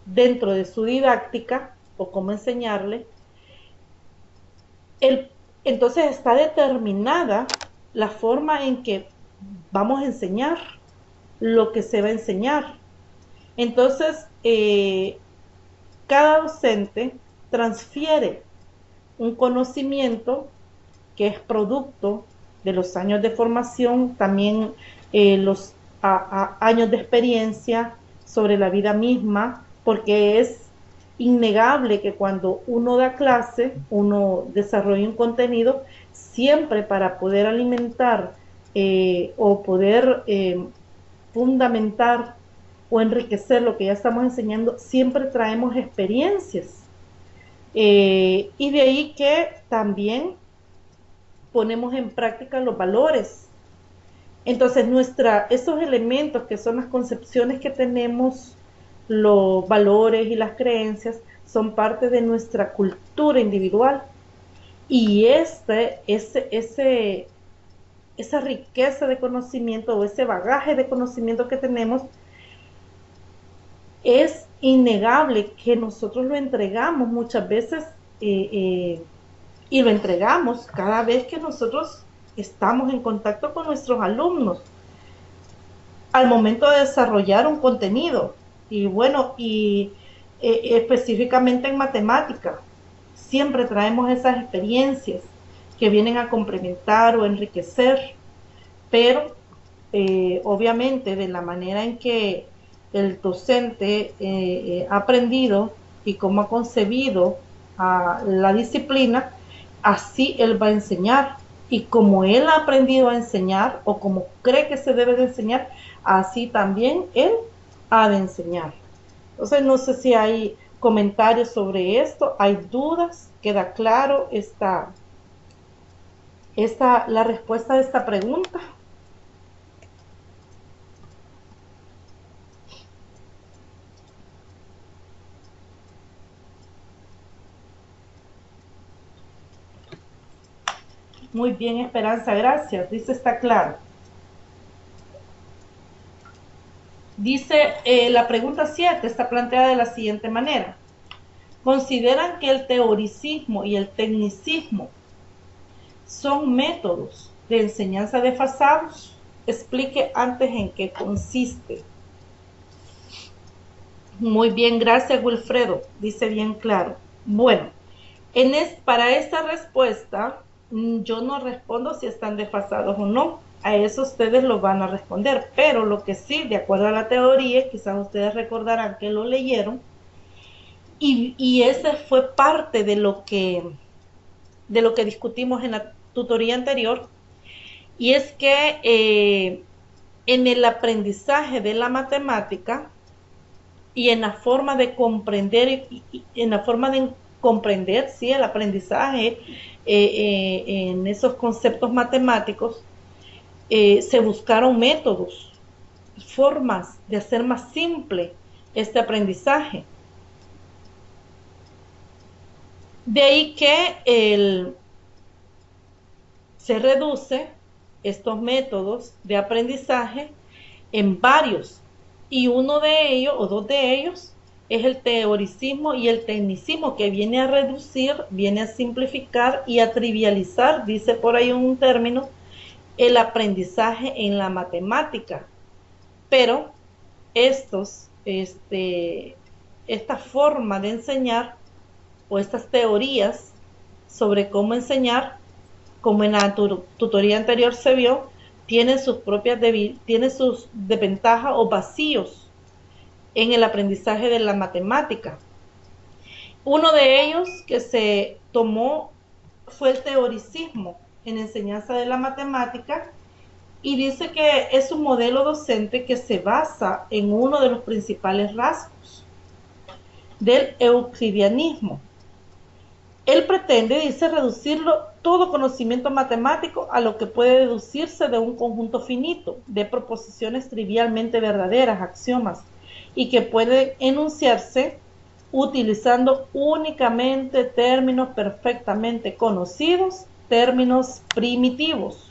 dentro de su didáctica o cómo enseñarle, entonces está determinada la forma en que vamos a enseñar lo que se va a enseñar. Entonces, cada docente transfiere un conocimiento que es producto de los años de formación, también los años de experiencia sobre la vida misma, porque es innegable que cuando uno da clase, uno desarrolla un contenido, siempre para poder alimentar o poder fundamentar o enriquecer lo que ya estamos enseñando, siempre traemos experiencias. Y de ahí que también ponemos en práctica los valores. Entonces, esos elementos que son las concepciones que tenemos, los valores y las creencias, son parte de nuestra cultura individual. Y esa riqueza de conocimiento o ese bagaje de conocimiento que tenemos, es innegable que nosotros lo entregamos muchas veces y lo entregamos cada vez que nosotros estamos en contacto con nuestros alumnos al momento de desarrollar un contenido. Y bueno, específicamente en matemática, siempre traemos esas experiencias que vienen a complementar o enriquecer, pero obviamente de la manera en que el docente ha aprendido y cómo ha concebido la disciplina, así él va a enseñar. Y como él ha aprendido a enseñar o como cree que se debe de enseñar, así también él ha de enseñar. Entonces, no sé si hay comentarios sobre esto, hay dudas, queda claro la respuesta de esta pregunta. Muy bien, Esperanza, gracias. Dice, está claro. Dice, la pregunta 7 está planteada de la siguiente manera. ¿Consideran que el teoricismo y el tecnicismo son métodos de enseñanza desfasados? Explique antes en qué consiste. Muy bien, gracias, Wilfredo. Dice bien claro. Bueno, para esta respuesta, yo no respondo si están desfasados o no. A eso ustedes lo van a responder. Pero lo que sí, de acuerdo a la teoría, quizás ustedes recordarán que lo leyeron, y ese fue parte de lo que discutimos en la tutoría anterior, y es que en el aprendizaje de la matemática y en la forma de comprender y en la forma de comprender, sí, el aprendizaje en esos conceptos matemáticos, se buscaron métodos, formas de hacer más simple este aprendizaje. De ahí que se reduce estos métodos de aprendizaje en varios, y uno de ellos o dos de ellos es el teoricismo y el tecnicismo, que viene a reducir, viene a simplificar y a trivializar, dice por ahí un término, el aprendizaje en la matemática. Pero esta forma de enseñar o estas teorías sobre cómo enseñar, como en la tutoría anterior se vio, tienen sus desventajas o vacíos en el aprendizaje de la matemática. Uno de ellos que se tomó fue el teoricismo en enseñanza de la matemática, y dice que es un modelo docente que se basa en uno de los principales rasgos del euclidianismo. Él pretende, dice, reducirlo todo conocimiento matemático a lo que puede deducirse de un conjunto finito de proposiciones trivialmente verdaderas, axiomas, y que puede enunciarse utilizando únicamente términos perfectamente conocidos, términos primitivos.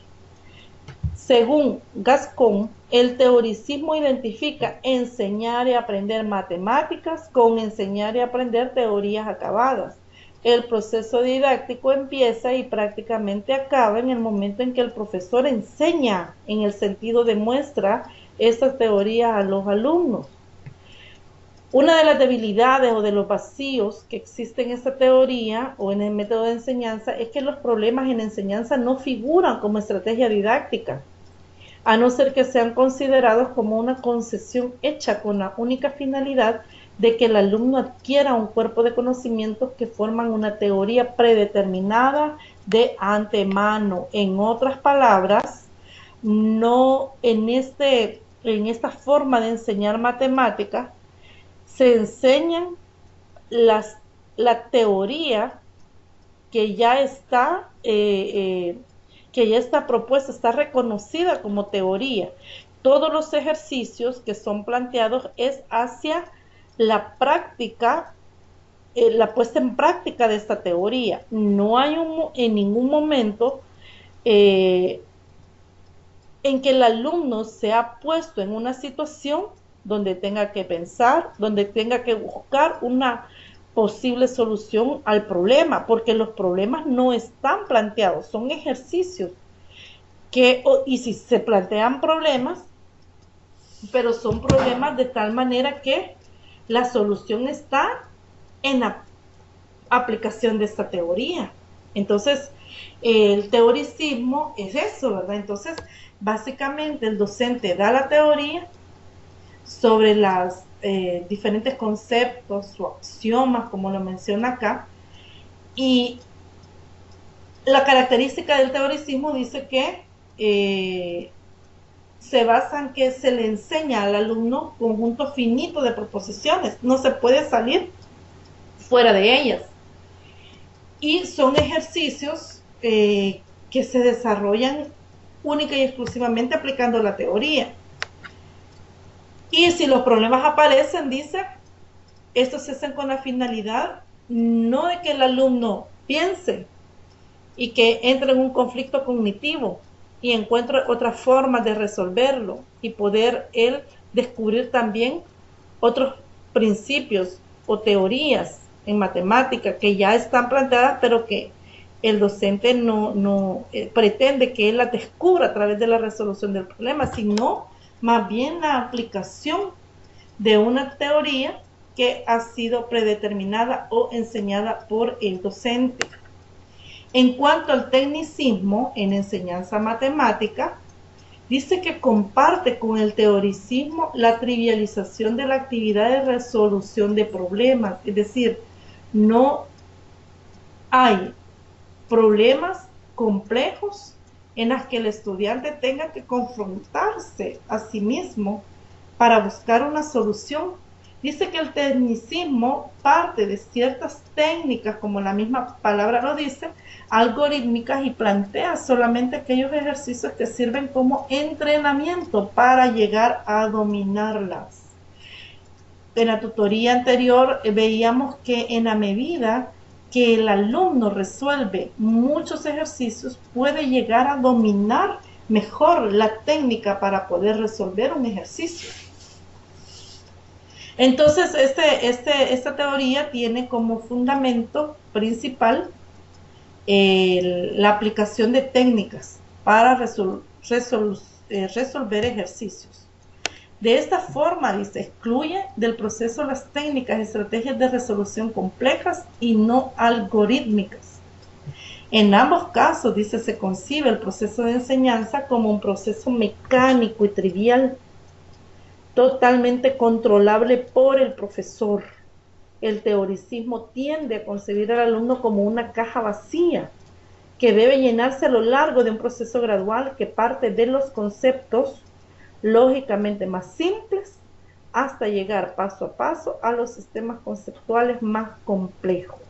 Según Gascon, el teoricismo identifica enseñar y aprender matemáticas con enseñar y aprender teorías acabadas. El proceso didáctico empieza y prácticamente acaba en el momento en que el profesor enseña, en el sentido de muestra estas teorías a los alumnos. Una de las debilidades o de los vacíos que existen en esta teoría o en el método de enseñanza es que los problemas en enseñanza no figuran como estrategia didáctica, a no ser que sean considerados como una concesión hecha con la única finalidad de que el alumno adquiera un cuerpo de conocimientos que forman una teoría predeterminada de antemano. En otras palabras, no en esta forma de enseñar matemáticas se enseñan la teoría que ya está propuesta, está reconocida como teoría. Todos los ejercicios que son planteados es hacia la práctica, la puesta en práctica de esta teoría. No hay en ningún momento en que el alumno se ha puesto en una situación donde tenga que pensar, donde tenga que buscar una posible solución al problema, porque los problemas no están planteados, son ejercicios y si se plantean problemas, pero son problemas de tal manera que la solución está en la aplicación de esta teoría. Entonces, el teoricismo es eso, ¿verdad? Entonces, básicamente el docente da la teoría sobre los diferentes conceptos o axiomas, como lo menciona acá, y la característica del teoricismo dice que se basa en que se le enseña al alumno conjunto finito de proposiciones, no se puede salir fuera de ellas, y son ejercicios que se desarrollan única y exclusivamente aplicando la teoría. Y si los problemas aparecen, dice, estos se hacen con la finalidad no de que el alumno piense y que entre en un conflicto cognitivo y encuentre otras formas de resolverlo y poder él descubrir también otros principios o teorías en matemática que ya están planteadas, pero que el docente no pretende que él las descubra a través de la resolución del problema, sino más bien la aplicación de una teoría que ha sido predeterminada o enseñada por el docente. En cuanto al tecnicismo en enseñanza matemática, dice que comparte con el teoricismo la trivialización de la actividad de resolución de problemas, es decir, no hay problemas complejos en las que el estudiante tenga que confrontarse a sí mismo para buscar una solución, Dice que el tecnicismo parte de ciertas técnicas, como la misma palabra lo dice, algorítmicas, y plantea solamente aquellos ejercicios que sirven como entrenamiento para llegar a dominarlas. En la tutoría anterior veíamos que en la medida que el alumno resuelve muchos ejercicios, puede llegar a dominar mejor la técnica para poder resolver un ejercicio. Entonces, esta teoría tiene como fundamento principal la aplicación de técnicas para resolver ejercicios. De esta forma, dice, excluye del proceso las técnicas y estrategias de resolución complejas y no algorítmicas. En ambos casos, dice, se concibe el proceso de enseñanza como un proceso mecánico y trivial, totalmente controlable por el profesor. El teoricismo tiende a concebir al alumno como una caja vacía que debe llenarse a lo largo de un proceso gradual que parte de los conceptos lógicamente más simples hasta llegar paso a paso a los sistemas conceptuales más complejos.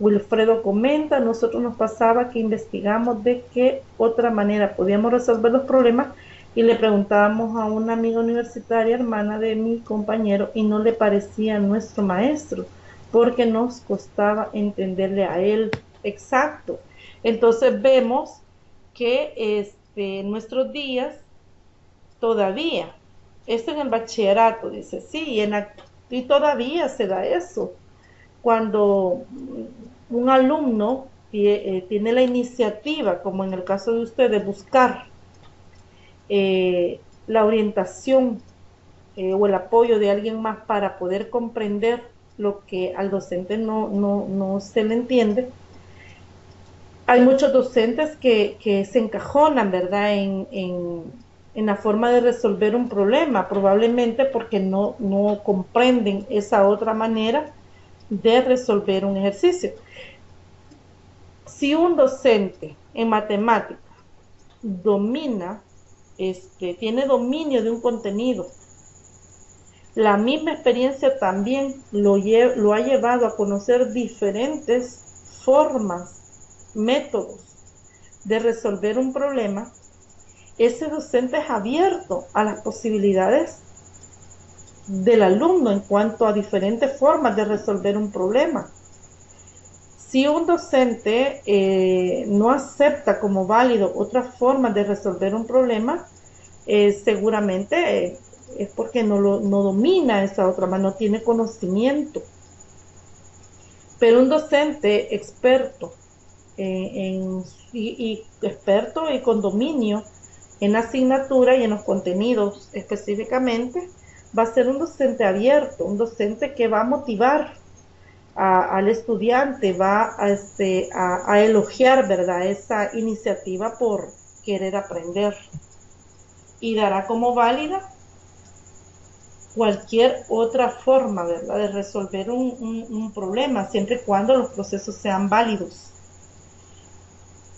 Wilfredo comenta, nosotros nos pasaba que investigamos de qué otra manera podíamos resolver los problemas y le preguntábamos a una amiga universitaria, hermana de mi compañero, y no le parecía nuestro maestro, porque nos costaba entenderle a él. Exacto. Entonces vemos que en nuestros días todavía, esto en el bachillerato, dice, sí, y todavía se da eso. Cuando un alumno tiene la iniciativa, como en el caso de usted, de buscar la orientación o el apoyo de alguien más para poder comprender lo que al docente no se le entiende, hay muchos docentes que se encajonan, ¿verdad?, en la forma de resolver un problema, probablemente porque no comprenden esa otra manera de resolver un ejercicio. Si un docente en matemática tiene dominio de un contenido, la misma experiencia también lo ha llevado a conocer diferentes formas, métodos de resolver un problema, ese docente es abierto a las posibilidades del alumno en cuanto a diferentes formas de resolver un problema. Si un docente no acepta como válido otras formas de resolver un problema, seguramente es porque no domina esa otra manera, no tiene conocimiento. Pero un docente experto experto y con dominio en la asignatura y en los contenidos específicamente, va a ser un docente abierto, un docente que va a motivar al estudiante, va a elogiar, ¿verdad?, esa iniciativa por querer aprender, y dará como válida cualquier otra forma, ¿verdad?, de resolver un problema, siempre y cuando los procesos sean válidos.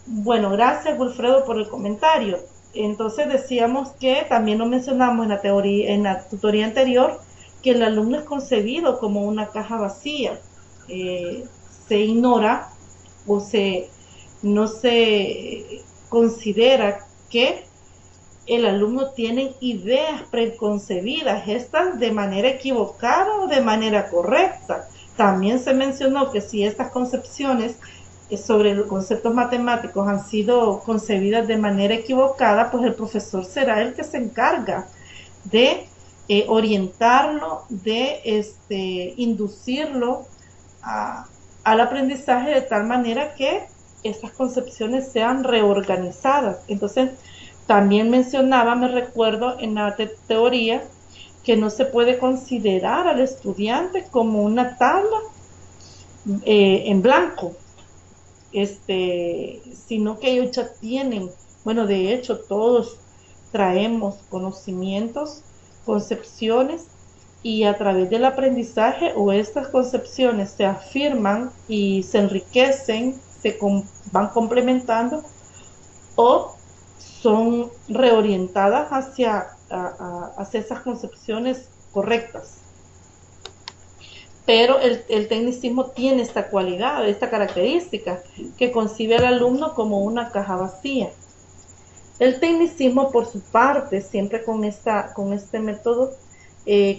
Bueno, gracias, Wilfredo, por el comentario. Entonces decíamos que también lo mencionamos en la tutoría anterior, que el alumno es concebido como una caja vacía. Se ignora o no se considera que el alumno tiene ideas preconcebidas, estas de manera equivocada o de manera correcta. También se mencionó que si estas concepciones sobre los conceptos matemáticos han sido concebidas de manera equivocada, pues el profesor será el que se encarga de orientarlo, de inducirlo al aprendizaje de tal manera que estas concepciones sean reorganizadas. Entonces, también mencionaba, me recuerdo, en la teoría, que no se puede considerar al estudiante como una tabla en blanco, sino que ellos ya tienen, bueno, de hecho todos traemos conocimientos, concepciones, y a través del aprendizaje o estas concepciones se afirman y se enriquecen, van complementando o son reorientadas hacia esas concepciones correctas. pero el tecnicismo tiene esta cualidad, esta característica, que concibe al alumno como una caja vacía. El tecnicismo, por su parte, siempre con este método,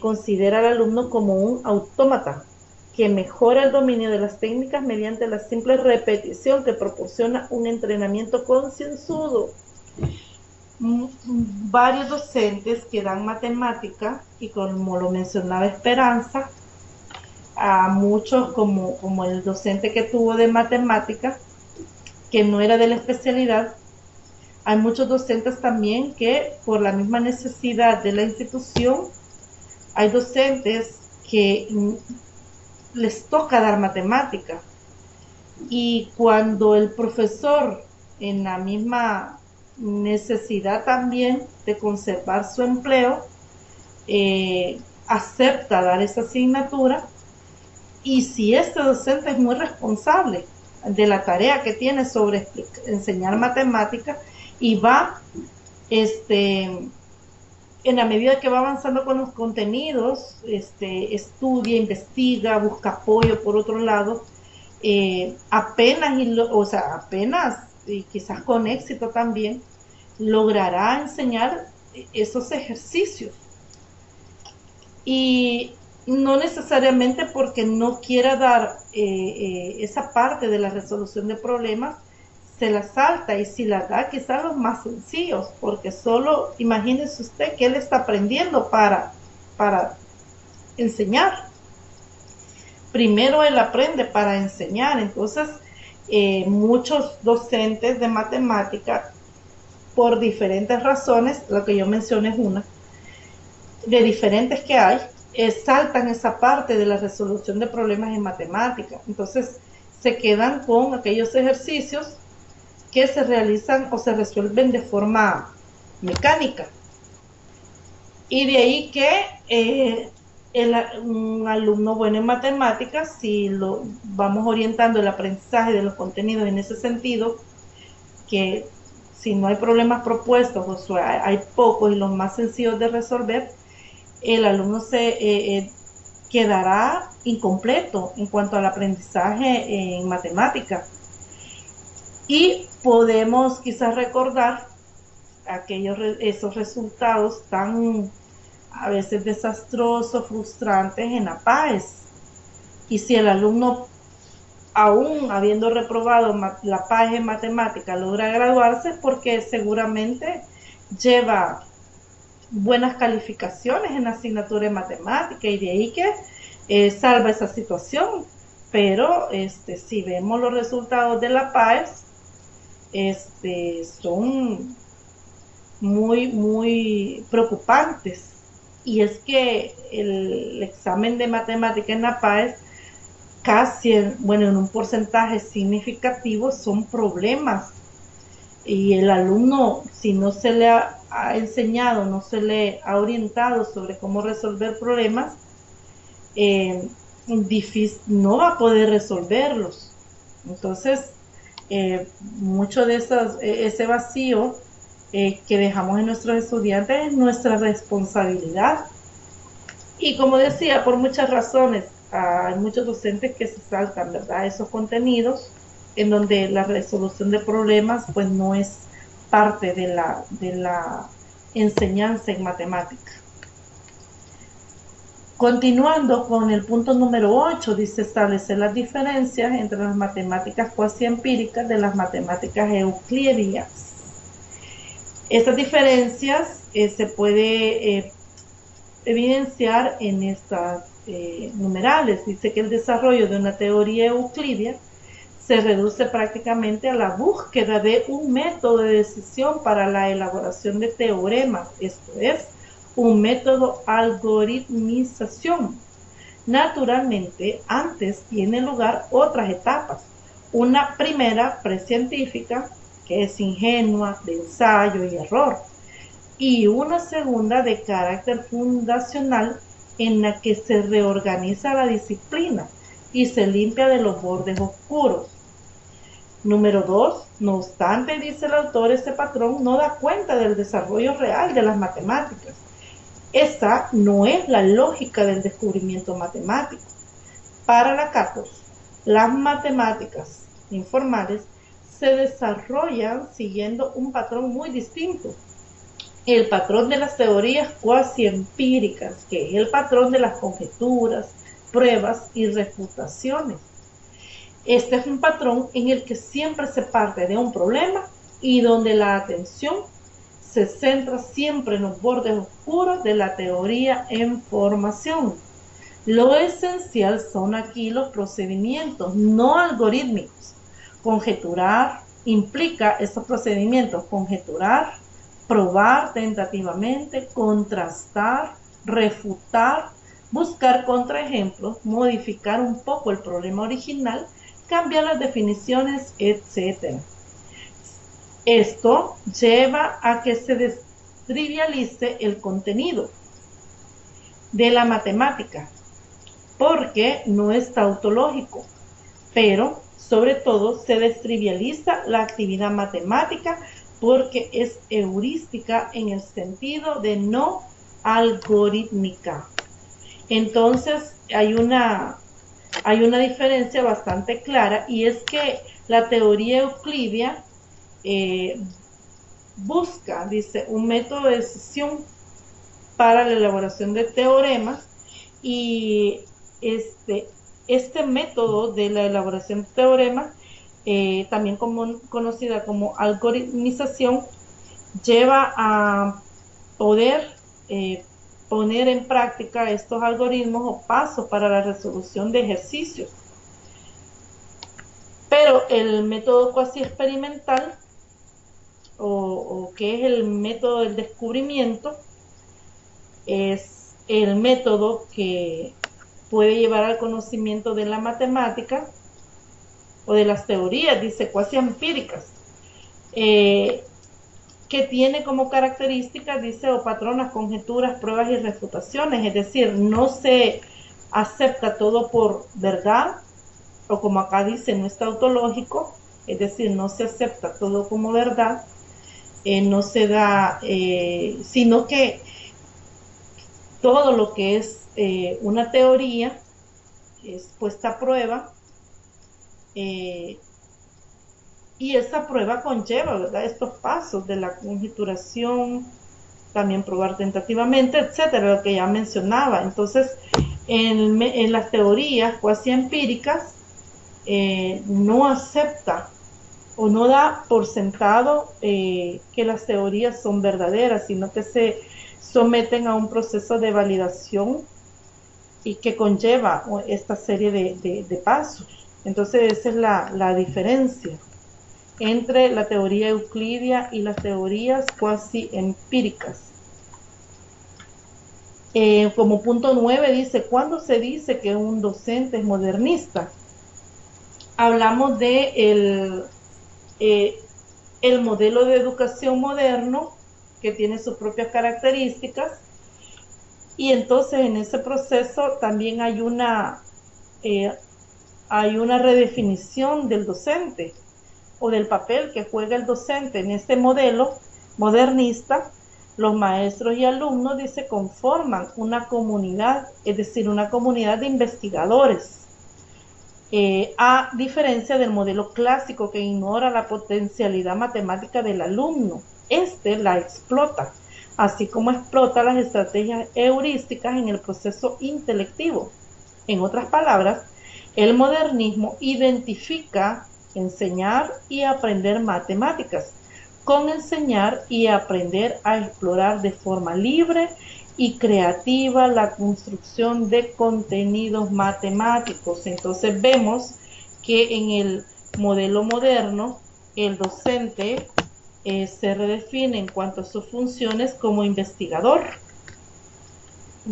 considera al alumno como un autómata, que mejora el dominio de las técnicas mediante la simple repetición que proporciona un entrenamiento concienzudo. Varios docentes que dan matemática, y como lo mencionaba Esperanza, a muchos como el docente que tuvo de matemática, que no era de la especialidad, hay muchos docentes también que por la misma necesidad de la institución, hay docentes que les toca dar matemática, y cuando el profesor, en la misma necesidad también de conservar su empleo, acepta dar esa asignatura, y si este docente es muy responsable de la tarea que tiene sobre enseñar matemáticas, y va, en la medida que va avanzando con los contenidos, estudia, investiga, busca apoyo por otro lado, apenas, y quizás con éxito también, logrará enseñar esos ejercicios. Y no necesariamente porque no quiera dar esa parte de la resolución de problemas, se la salta, y si la da, quizás los más sencillos, porque solo imagínese usted que él está aprendiendo para enseñar. Primero él aprende para enseñar. Entonces, muchos docentes de matemática, por diferentes razones, lo que yo mencioné es una, de diferentes que hay, saltan esa parte de la resolución de problemas en matemática. Entonces, se quedan con aquellos ejercicios que se realizan o se resuelven de forma mecánica. Y de ahí que un alumno bueno en matemáticas, si lo vamos orientando el aprendizaje de los contenidos en ese sentido, que si no hay problemas propuestos, o sea, hay pocos y los más sencillos de resolver, el alumno se quedará incompleto en cuanto al aprendizaje en matemáticas. Y podemos quizás recordar esos resultados tan a veces desastrosos, frustrantes en la PAES. Y si el alumno, aún habiendo reprobado la PAES en matemática, logra graduarse, porque seguramente lleva buenas calificaciones en la asignatura de matemática, y de ahí que salva esa situación. Pero si vemos los resultados de la PAES, son muy, muy preocupantes. Y es que el examen de matemática en la PAES, casi, en un porcentaje significativo, son problemas. Y el alumno, si no se le ha enseñado, no se le ha orientado sobre cómo resolver problemas, no va a poder resolverlos. Entonces, mucho de ese vacío que dejamos en nuestros estudiantes es nuestra responsabilidad. Y como decía, por muchas razones, hay muchos docentes que se saltan, ¿verdad?, esos contenidos en donde la resolución de problemas pues no es parte de la enseñanza en matemática. Continuando con el punto número 8, dice establecer las diferencias entre las matemáticas cuasi empíricas de las matemáticas euclidianas. Estas diferencias se puede evidenciar en estas numerales. Dice que el desarrollo de una teoría euclidia se reduce prácticamente a la búsqueda de un método de decisión para la elaboración de teoremas, esto es, un método algoritmización. Naturalmente, antes tienen lugar otras etapas. Una primera precientífica, que es ingenua, de ensayo y error, y una segunda de carácter fundacional, en la que se reorganiza la disciplina y se limpia de los bordes oscuros. Número 2, no obstante, dice el autor, este patrón no da cuenta del desarrollo real de las matemáticas. Esta no es la lógica del descubrimiento matemático, Para Lakatos, las matemáticas informales se desarrollan siguiendo un patrón muy distinto. El patrón de las teorías cuasi empíricas, que es el patrón de las conjeturas, pruebas y refutaciones. Este es un patrón en el que siempre se parte de un problema y donde la atención se centra siempre en los bordes oscuros de la teoría en formación. Lo esencial son aquí los procedimientos no algorítmicos. Conjeturar implica esos procedimientos: conjeturar, probar tentativamente, contrastar, refutar, buscar contraejemplos, modificar un poco el problema original, cambiar las definiciones, etc. Esto lleva a que se destrivialice el contenido de la matemática, porque no es tautológico, pero sobre todo se destrivializa la actividad matemática porque es heurística en el sentido de no algorítmica. Entonces hay una diferencia bastante clara, y es que la teoría euclidia busca, dice, un método de decisión para la elaboración de teoremas, y este método de la elaboración de teoremas, también conocida como algoritmización, lleva a poder poner en práctica estos algoritmos o pasos para la resolución de ejercicios. Pero el método cuasi experimental, o que es el método del descubrimiento, es el método que puede llevar al conocimiento de la matemática o de las teorías, dice, cuasi empíricas, que tiene como características, dice, o patronas, conjeturas, pruebas y refutaciones. Es decir, no se acepta todo por verdad, o como acá dice, no es tautológico, es decir, no se acepta todo como verdad, no se da, sino que todo lo que es una teoría es puesta a prueba, y esa prueba conlleva, ¿verdad?, estos pasos de la conjeturación, también probar tentativamente, etcétera, lo que ya mencionaba. Entonces, en las teorías cuasi empíricas, no acepta o no da por sentado que las teorías son verdaderas, sino que se someten a un proceso de validación y que conlleva esta serie de pasos. Entonces esa es la diferencia entre la teoría euclidia y las teorías cuasi empíricas. Como punto 9 dice, ¿cuándo se dice que un docente es modernista? Hablamos de el modelo de educación moderno, que tiene sus propias características, y entonces en ese proceso también hay una redefinición del docente o del papel que juega el docente. En este modelo modernista, los maestros y alumnos, dice, conforman una comunidad, es decir, una comunidad de investigadores, a diferencia del modelo clásico, que ignora la potencialidad matemática del alumno. La explota, así como explota las estrategias heurísticas en el proceso intelectivo. En otras palabras, el modernismo identifica enseñar y aprender matemáticas con enseñar y aprender a explorar de forma libre y creativa la construcción de contenidos matemáticos. Entonces vemos que en el modelo moderno el docente se redefine en cuanto a sus funciones como investigador,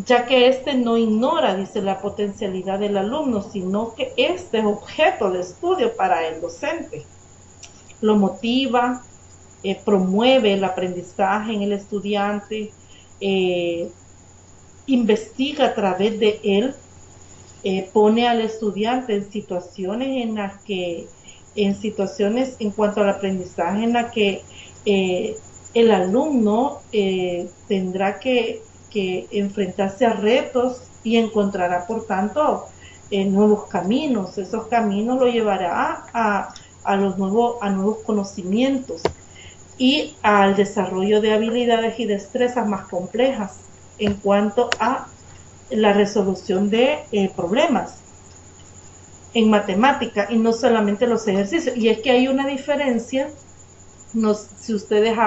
ya que no ignora, dice, la potencialidad del alumno, sino que es objeto de estudio para el docente. Lo motiva, promueve el aprendizaje en el estudiante, investiga a través de él, pone al estudiante en situaciones en cuanto al aprendizaje en la que el alumno tendrá que enfrentarse a retos y encontrará, por tanto, nuevos caminos. Esos caminos lo llevará a nuevos conocimientos y al desarrollo de habilidades y destrezas más complejas en cuanto a la resolución de problemas en matemática y no solamente los ejercicios. Y es que hay una diferencia, si ustedes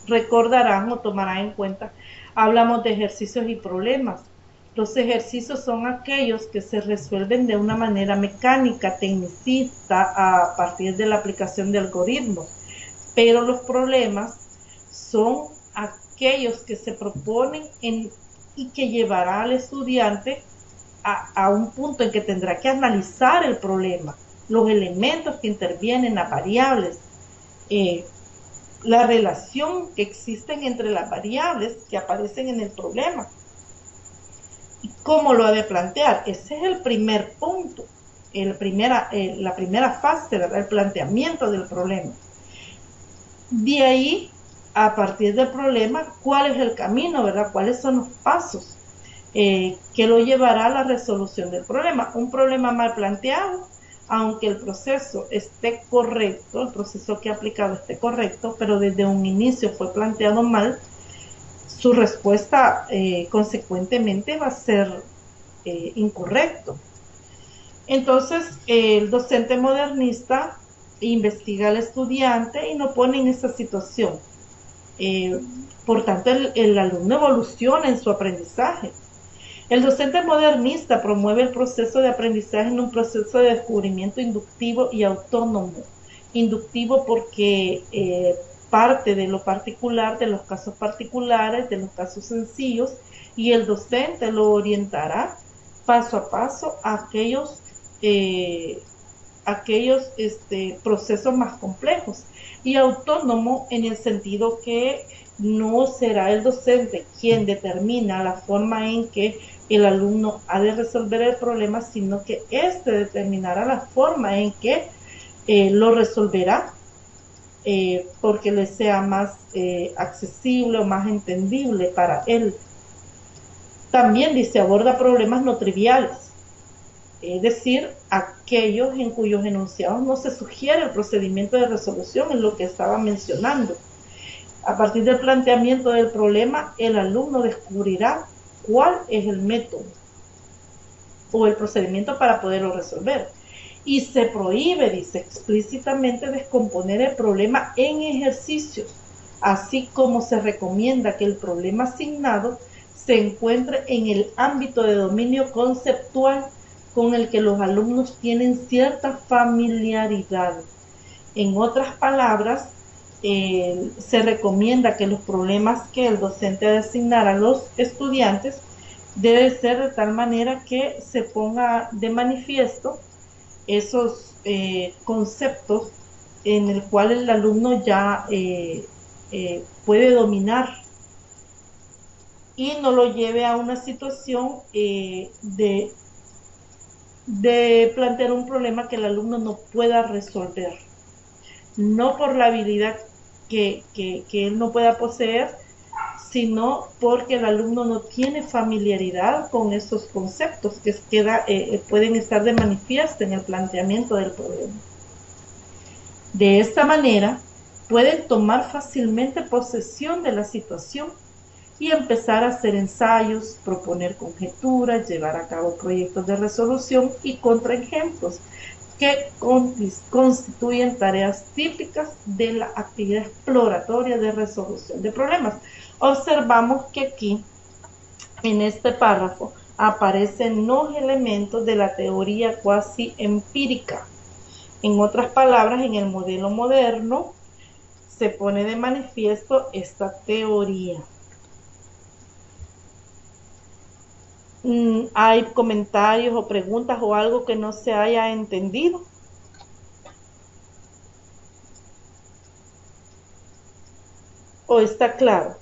recordarán o tomarán en cuenta, hablamos de ejercicios y problemas. Los ejercicios son aquellos que se resuelven de una manera mecánica, tecnicista, a partir de la aplicación de algoritmos. Pero los problemas son aquellos que se proponen y que llevará al estudiante a un punto en que tendrá que analizar el problema, los elementos que intervienen, las variables, la relación que existen entre las variables que aparecen en el problema y cómo lo ha de plantear. Ese es el primer punto, la primera fase, ¿verdad? El planteamiento del problema. De ahí, a partir del problema, ¿cuál es el camino, verdad? ¿Cuáles son los pasos que lo llevará a la resolución del problema? Un problema mal planteado, aunque el proceso esté correcto, el proceso que ha aplicado esté correcto, pero desde un inicio fue planteado mal, su respuesta consecuentemente va a ser incorrecto. Entonces, el docente modernista investiga al estudiante y no pone en esa situación. Por tanto, el alumno evoluciona en su aprendizaje. El docente modernista promueve el proceso de aprendizaje en un proceso de descubrimiento inductivo y autónomo. Inductivo porque parte de lo particular, de los casos particulares, de los casos sencillos, y el docente lo orientará paso a paso a aquellos procesos más complejos. Y autónomo en el sentido que no será el docente quien determina la forma en que el alumno ha de resolver el problema, sino que éste determinará la forma en que lo resolverá, porque le sea más accesible o más entendible para él. También dice, aborda problemas no triviales, es decir, aquellos en cuyos enunciados no se sugiere el procedimiento de resolución, en lo que estaba mencionando. A partir del planteamiento del problema, el alumno descubrirá cuál es el método o el procedimiento para poderlo resolver. Y se prohíbe, dice explícitamente, descomponer el problema en ejercicios, así como se recomienda que el problema asignado se encuentre en el ámbito de dominio conceptual con el que los alumnos tienen cierta familiaridad. En otras palabras, se recomienda que los problemas que el docente ha de asignar a los estudiantes debe ser de tal manera que se ponga de manifiesto esos conceptos en el cual el alumno ya puede dominar y no lo lleve a una situación de plantear un problema que el alumno no pueda resolver, no por la habilidad que él no pueda poseer, sino porque el alumno no tiene familiaridad con esos conceptos que pueden estar de manifiesto en el planteamiento del problema. De esta manera, pueden tomar fácilmente posesión de la situación y empezar a hacer ensayos, proponer conjeturas, llevar a cabo proyectos de resolución y contraejemplos que constituyen tareas típicas de la actividad exploratoria de resolución de problemas. Observamos que aquí, en este párrafo, aparecen los elementos de la teoría cuasi empírica. En otras palabras, en el modelo moderno se pone de manifiesto esta teoría. ¿Hay comentarios o preguntas o algo que no se haya entendido? ¿O está claro?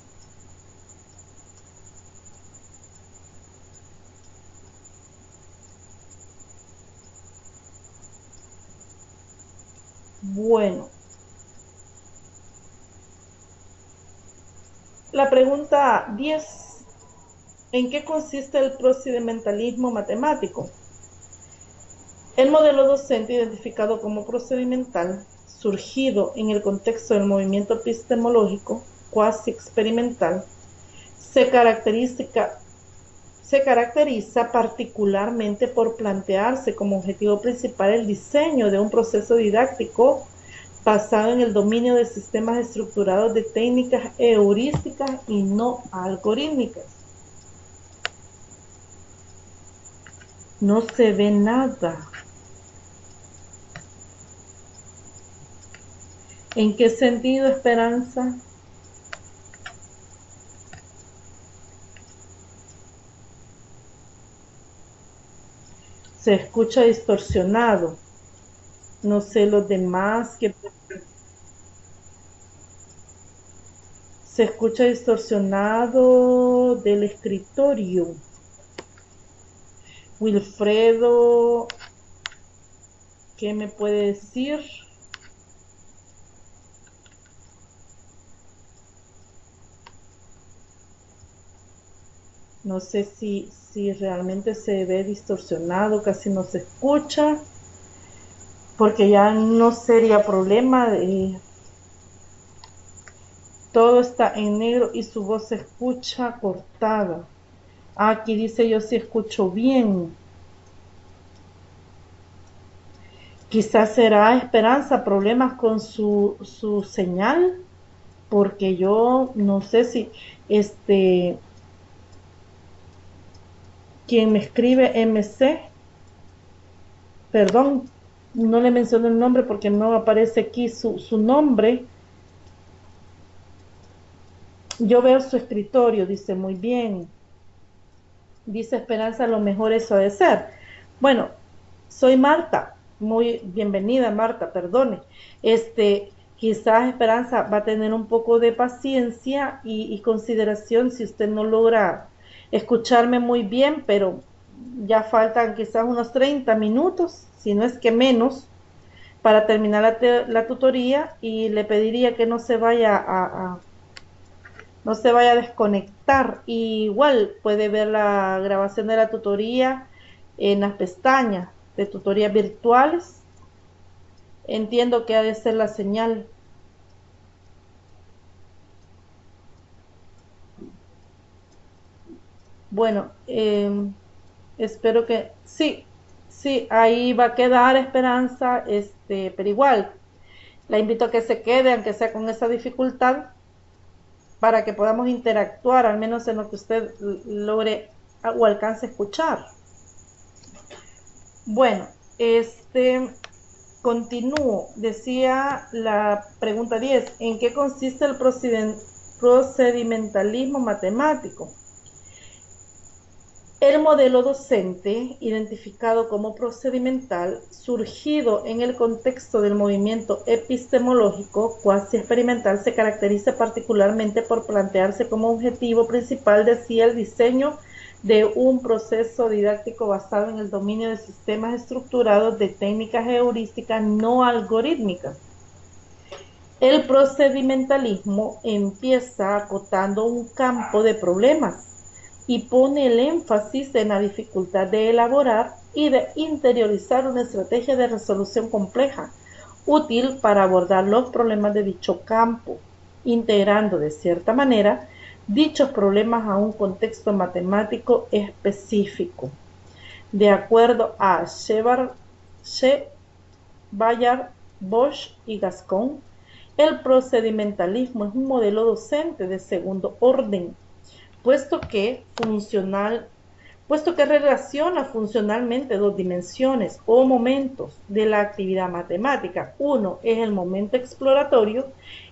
Bueno. La pregunta 10. ¿En qué consiste el procedimentalismo matemático? El modelo docente, identificado como procedimental, surgido en el contexto del movimiento epistemológico cuasi experimental, se caracteriza particularmente por plantearse como objetivo principal el diseño de un proceso didáctico basado en el dominio de sistemas estructurados de técnicas heurísticas y no algorítmicas. No se ve nada. ¿En qué sentido, Esperanza? Se escucha distorsionado. No sé los demás que... Se escucha distorsionado del escritorio. Wilfredo, ¿qué me puede decir? No sé si realmente se ve distorsionado, casi no se escucha, porque ya no sería problema. Todo está en negro y su voz se escucha cortada. Aquí dice yo sí escucho bien. Quizás será, Esperanza, problemas con su señal, porque yo no sé si quien me escribe MC, perdón, no le menciono el nombre porque no aparece aquí su nombre. Yo veo su escritorio, dice muy bien. Dice Esperanza, a lo mejor eso ha de ser. Bueno, soy Marta, muy bienvenida Marta, perdone. Quizás Esperanza va a tener un poco de paciencia y consideración si usted no logra escucharme muy bien, pero ya faltan quizás unos 30 minutos, si no es que menos, para terminar la tutoría, y le pediría que no se vaya no se vaya a desconectar. Y igual puede ver la grabación de la tutoría en las pestañas de tutorías virtuales. Entiendo que ha de ser la señal. Bueno, espero que sí, ahí va a quedar Esperanza, pero igual la invito a que se quede, aunque sea con esa dificultad, para que podamos interactuar, al menos en lo que usted logre o alcance a escuchar. Bueno, continúo. Decía la pregunta 10, ¿en qué consiste el procedimentalismo matemático? El modelo docente, identificado como procedimental, surgido en el contexto del movimiento epistemológico cuasi experimental, se caracteriza particularmente por plantearse como objetivo principal, decía, el diseño de un proceso didáctico basado en el dominio de sistemas estructurados de técnicas heurísticas no algorítmicas. El procedimentalismo empieza acotando un campo de problemas y pone el énfasis en la dificultad de elaborar y de interiorizar una estrategia de resolución compleja, útil para abordar los problemas de dicho campo, integrando de cierta manera dichos problemas a un contexto matemático específico. De acuerdo a Bayard, Bosch y Gascon, el procedimentalismo es un modelo docente de segundo orden, puesto que relaciona funcionalmente dos dimensiones o momentos de la actividad matemática. Uno es el momento exploratorio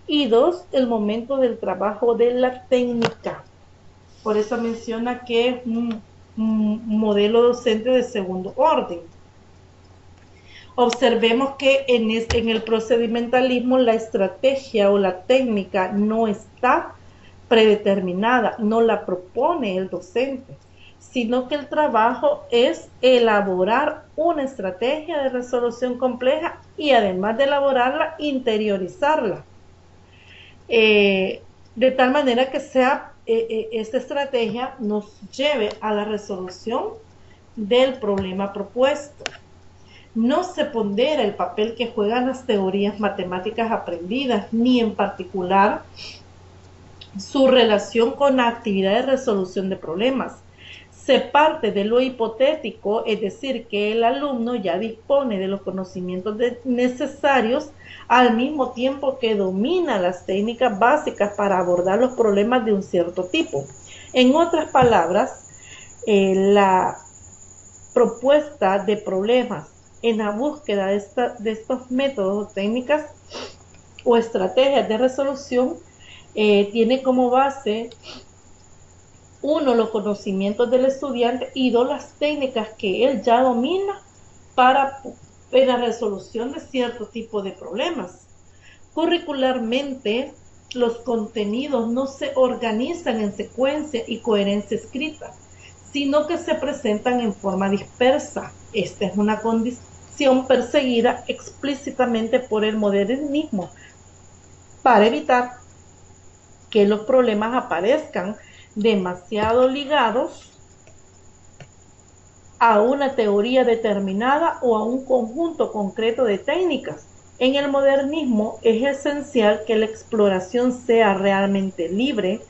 y dos, el momento del trabajo de la técnica. Por eso menciona que es un modelo docente de segundo orden. Observemos que en el procedimentalismo la estrategia o la técnica no está predeterminada, no la propone el docente, sino que el trabajo es elaborar una estrategia de resolución compleja y, además de elaborarla, interiorizarla, de tal manera que esta estrategia nos lleve a la resolución del problema propuesto. No se pondera el papel que juegan las teorías matemáticas aprendidas, ni en particular su relación con la actividad de resolución de problemas. Se parte de lo hipotético, es decir, que el alumno ya dispone de los conocimientos necesarios al mismo tiempo que domina las técnicas básicas para abordar los problemas de un cierto tipo. En otras palabras, la propuesta de problemas en la búsqueda de estos métodos o técnicas o estrategias de resolución tiene como base, uno, los conocimientos del estudiante, y dos, las técnicas que él ya domina para la resolución de cierto tipo de problemas. Curricularmente, los contenidos no se organizan en secuencia y coherencia escrita, sino que se presentan en forma dispersa. Esta es una condición perseguida explícitamente por el modernismo para evitar que los problemas aparezcan demasiado ligados a una teoría determinada o a un conjunto concreto de técnicas. En el modernismo es esencial que la exploración sea realmente libre,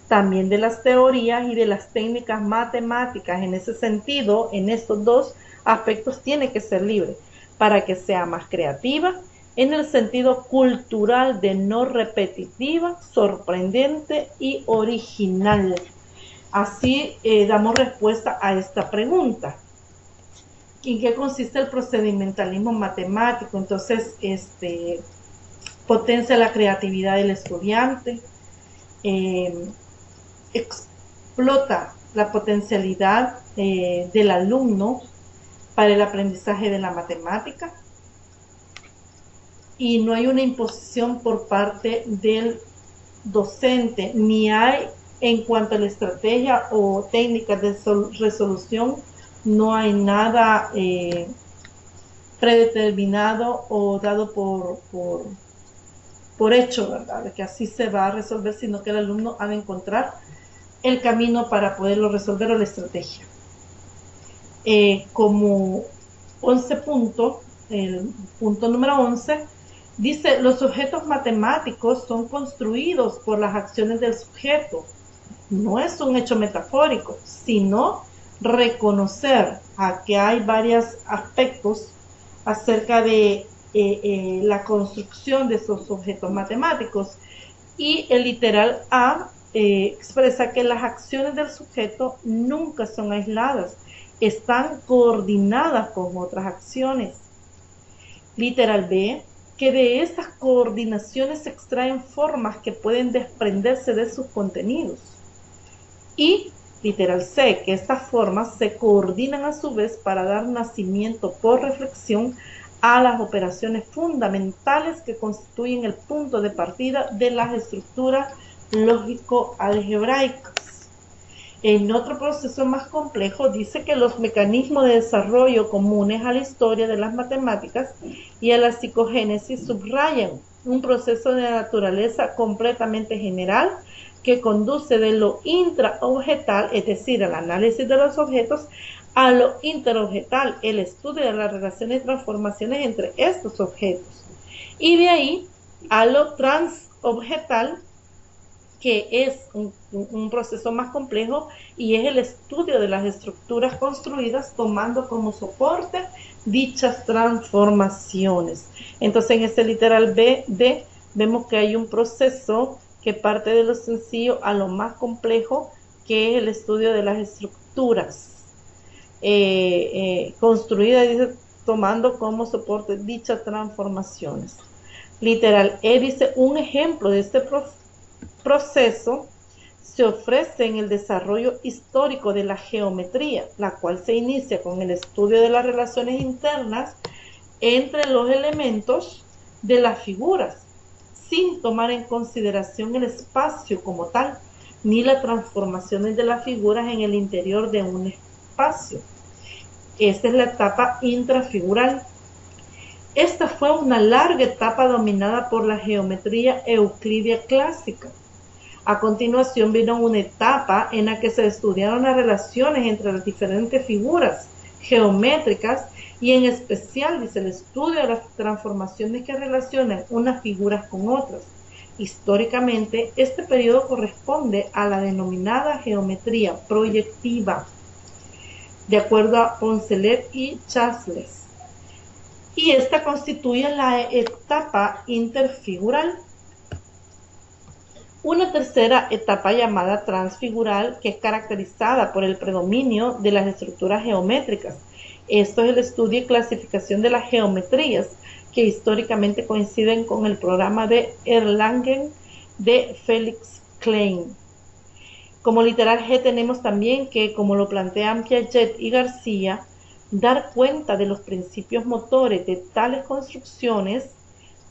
también de las teorías y de las técnicas matemáticas. En ese sentido, en estos dos aspectos tiene que ser libre para que sea más creativa, en el sentido cultural de no repetitiva, sorprendente y original. Así damos respuesta a esta pregunta. ¿En qué consiste el procedimentalismo matemático? Entonces, potencia la creatividad del estudiante, explota la potencialidad del alumno para el aprendizaje de la matemática, y no hay una imposición por parte del docente, ni hay, en cuanto a la estrategia o técnicas de resolución, no hay nada predeterminado o dado por hecho, ¿verdad?, de que así se va a resolver, sino que el alumno ha de encontrar el camino para poderlo resolver, o la estrategia. Como 11 punto, el punto número 11, dice: los objetos matemáticos son construidos por las acciones del sujeto. No es un hecho metafórico, sino reconocer a que hay varios aspectos acerca de la construcción de esos objetos matemáticos. Y el literal A expresa que las acciones del sujeto nunca son aisladas, están coordinadas con otras acciones. Literal B, que de estas coordinaciones se extraen formas que pueden desprenderse de sus contenidos. Y literal C, que estas formas se coordinan a su vez para dar nacimiento por reflexión a las operaciones fundamentales que constituyen el punto de partida de las estructuras lógico-algebraicas. En otro proceso más complejo dice que los mecanismos de desarrollo comunes a la historia de las matemáticas y a la psicogénesis subrayan un proceso de naturaleza completamente general que conduce de lo intraobjetal, es decir, al análisis de los objetos, a lo interobjetal, el estudio de las relaciones y transformaciones entre estos objetos, y de ahí a lo transobjetal, que es un proceso más complejo y es el estudio de las estructuras construidas tomando como soporte dichas transformaciones. Entonces, en este literal B, D, vemos que hay un proceso que parte de lo sencillo a lo más complejo, que es el estudio de las estructuras construidas, dice, tomando como soporte dichas transformaciones. Literal E dice: un ejemplo de este proceso se ofrece en el desarrollo histórico de la geometría, la cual se inicia con el estudio de las relaciones internas entre los elementos de las figuras, sin tomar en consideración el espacio como tal, ni las transformaciones de las figuras en el interior de un espacio. Esta es la etapa intrafigural. Esta fue una larga etapa dominada por la geometría euclidia clásica. A continuación vino una etapa en la que se estudiaron las relaciones entre las diferentes figuras geométricas y en especial, dice, el estudio de las transformaciones que relacionan unas figuras con otras. Históricamente, este periodo corresponde a la denominada geometría proyectiva, de acuerdo a Poncelet y Chasles, y esta constituye la etapa interfigural. Una tercera etapa llamada transfigural, que es caracterizada por el predominio de las estructuras geométricas. Esto es el estudio y clasificación de las geometrías, que históricamente coinciden con el programa de Erlangen de Felix Klein. Como literal G tenemos también que, como lo plantean Piaget y García, dar cuenta de los principios motores de tales construcciones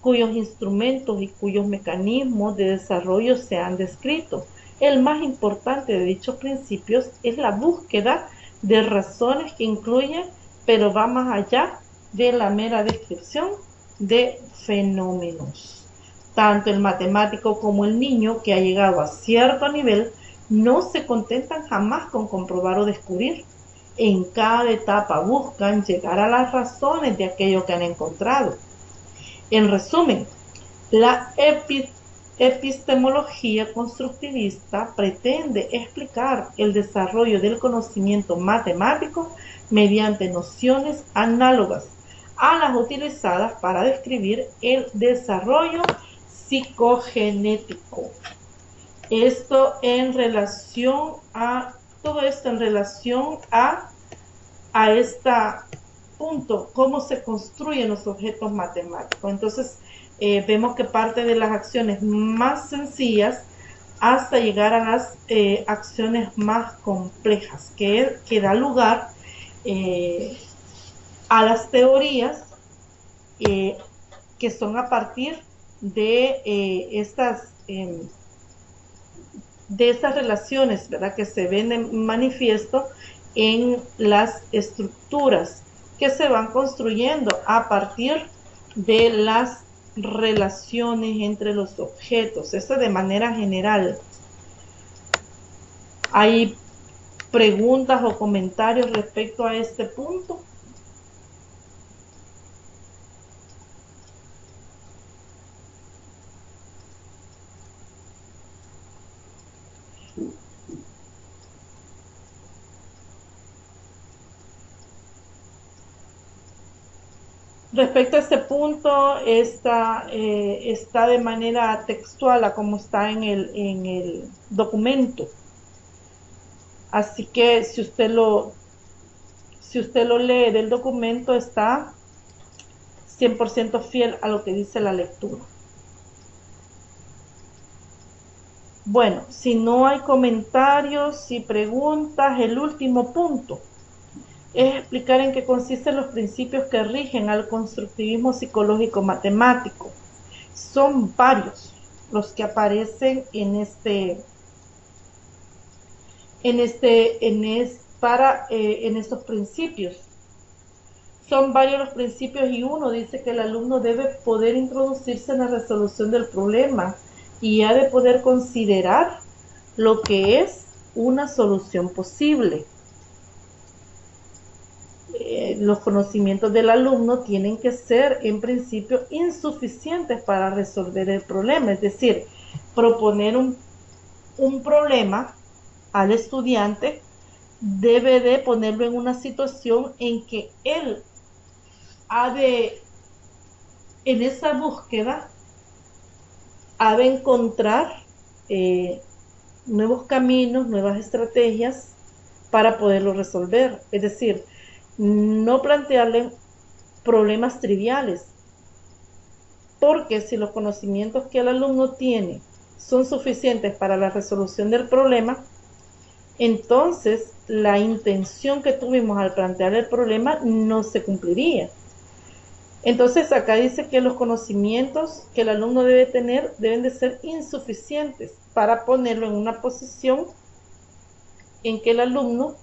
cuyos instrumentos y cuyos mecanismos de desarrollo se han descrito. El más importante de dichos principios es la búsqueda de razones que incluyen, pero va más allá de la mera descripción de fenómenos. Tanto el matemático como el niño que ha llegado a cierto nivel no se contentan jamás con comprobar o descubrir. En cada etapa buscan llegar a las razones de aquello que han encontrado. En resumen, la epistemología constructivista pretende explicar el desarrollo del conocimiento matemático mediante nociones análogas a las utilizadas para describir el desarrollo psicogenético. Todo esto en relación a este punto, cómo se construyen los objetos matemáticos. Entonces, vemos que parte de las acciones más sencillas hasta llegar a las acciones más complejas, que da lugar a las teorías que son a partir de estas relaciones, ¿verdad?, que se ven en manifiesto en las estructuras que se van construyendo a partir de las relaciones entre los objetos. Esto de manera general. ¿Hay preguntas o comentarios respecto a este punto? Respecto a este punto, está de manera textual, a como está en el documento. Así que si usted lo lee del documento, está 100% fiel a lo que dice la lectura. Bueno, si no hay comentarios y preguntas, el último punto es explicar en qué consisten los principios que rigen al constructivismo psicológico matemático. Son varios los que aparecen en estos principios. Son varios los principios y uno dice que el alumno debe poder introducirse en la resolución del problema y ha de poder considerar lo que es una solución posible. Los conocimientos del alumno tienen que ser en principio insuficientes para resolver el problema, es decir, proponer un problema al estudiante debe de ponerlo en una situación en que él en esa búsqueda ha de encontrar nuevos caminos, nuevas estrategias para poderlo resolver, es decir, no plantearle problemas triviales, porque si los conocimientos que el alumno tiene son suficientes para la resolución del problema, entonces la intención que tuvimos al plantear el problema no se cumpliría. Entonces acá dice que los conocimientos que el alumno debe tener deben de ser insuficientes para ponerlo en una posición en que el alumno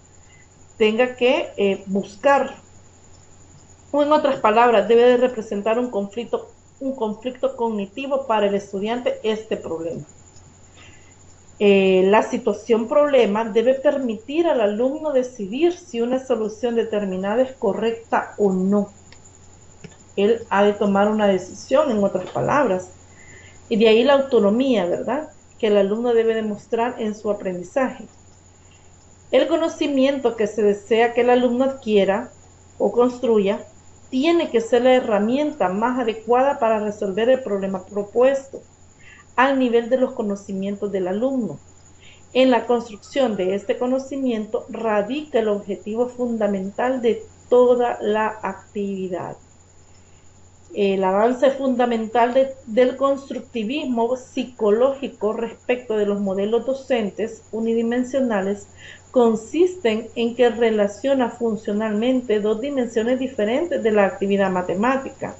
tenga que buscar, o en otras palabras, debe de representar un conflicto cognitivo para el estudiante este problema. La situación problema debe permitir al alumno decidir si una solución determinada es correcta o no. Él ha de tomar una decisión, en otras palabras. Y de ahí la autonomía, ¿verdad?, que el alumno debe demostrar en su aprendizaje. El conocimiento que se desea que el alumno adquiera o construya tiene que ser la herramienta más adecuada para resolver el problema propuesto, al nivel de los conocimientos del alumno. En la construcción de este conocimiento radica el objetivo fundamental de toda la actividad. El avance fundamental del constructivismo psicológico respecto de los modelos docentes unidimensionales consisten en que relaciona funcionalmente dos dimensiones diferentes de la actividad matemática.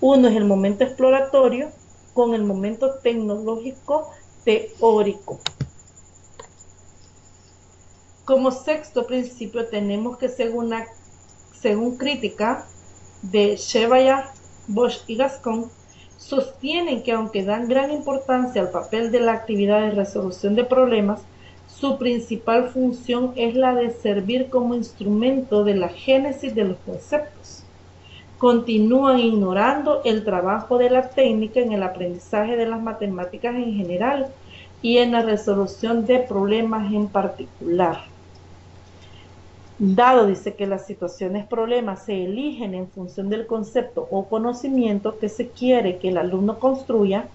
Uno es el momento exploratorio con el momento tecnológico teórico. Como sexto principio tenemos que según crítica de Chevallat, Bosch y Gascon, sostienen que aunque dan gran importancia al papel de la actividad de resolución de problemas, su principal función es la de servir como instrumento de la génesis de los conceptos. Continúan ignorando el trabajo de la técnica en el aprendizaje de las matemáticas en general y en la resolución de problemas en particular. Dado, dice, que las situaciones problemas se eligen en función del concepto o conocimiento que se quiere que el alumno construya,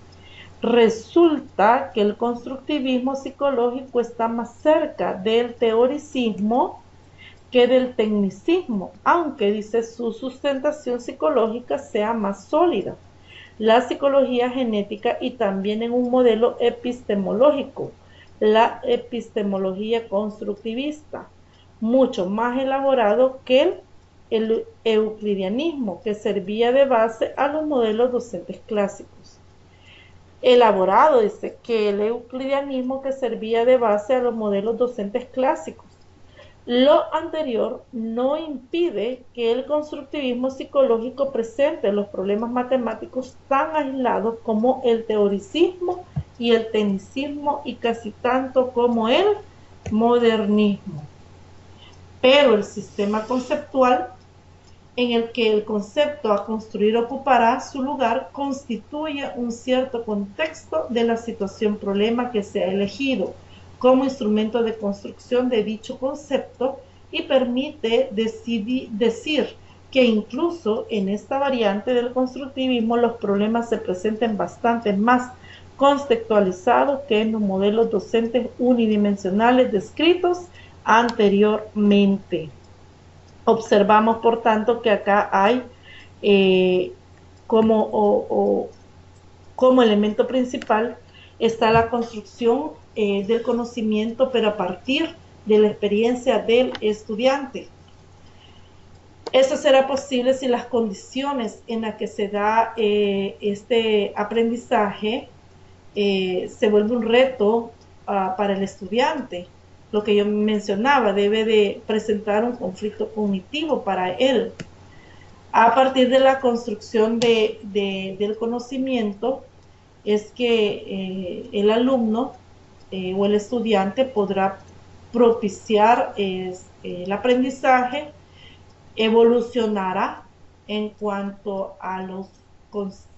resulta que el constructivismo psicológico está más cerca del teoricismo que del tecnicismo, aunque, dice, su sustentación psicológica sea más sólida. La psicología genética y también en un modelo epistemológico, la epistemología constructivista, mucho más elaborado que el euclidianismo, que servía de base a los modelos docentes clásicos. Elaborado, dice, que el euclidianismo que servía de base a los modelos docentes clásicos. Lo anterior no impide que el constructivismo psicológico presente los problemas matemáticos tan aislados como el teoricismo y el tecnicismo, y casi tanto como el modernismo. Pero el sistema conceptual en el que el concepto a construir ocupará su lugar constituye un cierto contexto de la situación problema que se ha elegido como instrumento de construcción de dicho concepto, y permite decir que incluso en esta variante del constructivismo los problemas se presenten bastante más contextualizados que en los modelos docentes unidimensionales descritos anteriormente. Observamos, por tanto, que acá hay como elemento principal está la construcción del conocimiento, pero a partir de la experiencia del estudiante. Eso será posible si las condiciones en las que se da este aprendizaje se vuelve un reto para el estudiante. Lo que yo mencionaba, debe de presentar un conflicto cognitivo para él. A partir de la construcción del conocimiento es que el alumno o el estudiante podrá propiciar el aprendizaje, evolucionará en cuanto a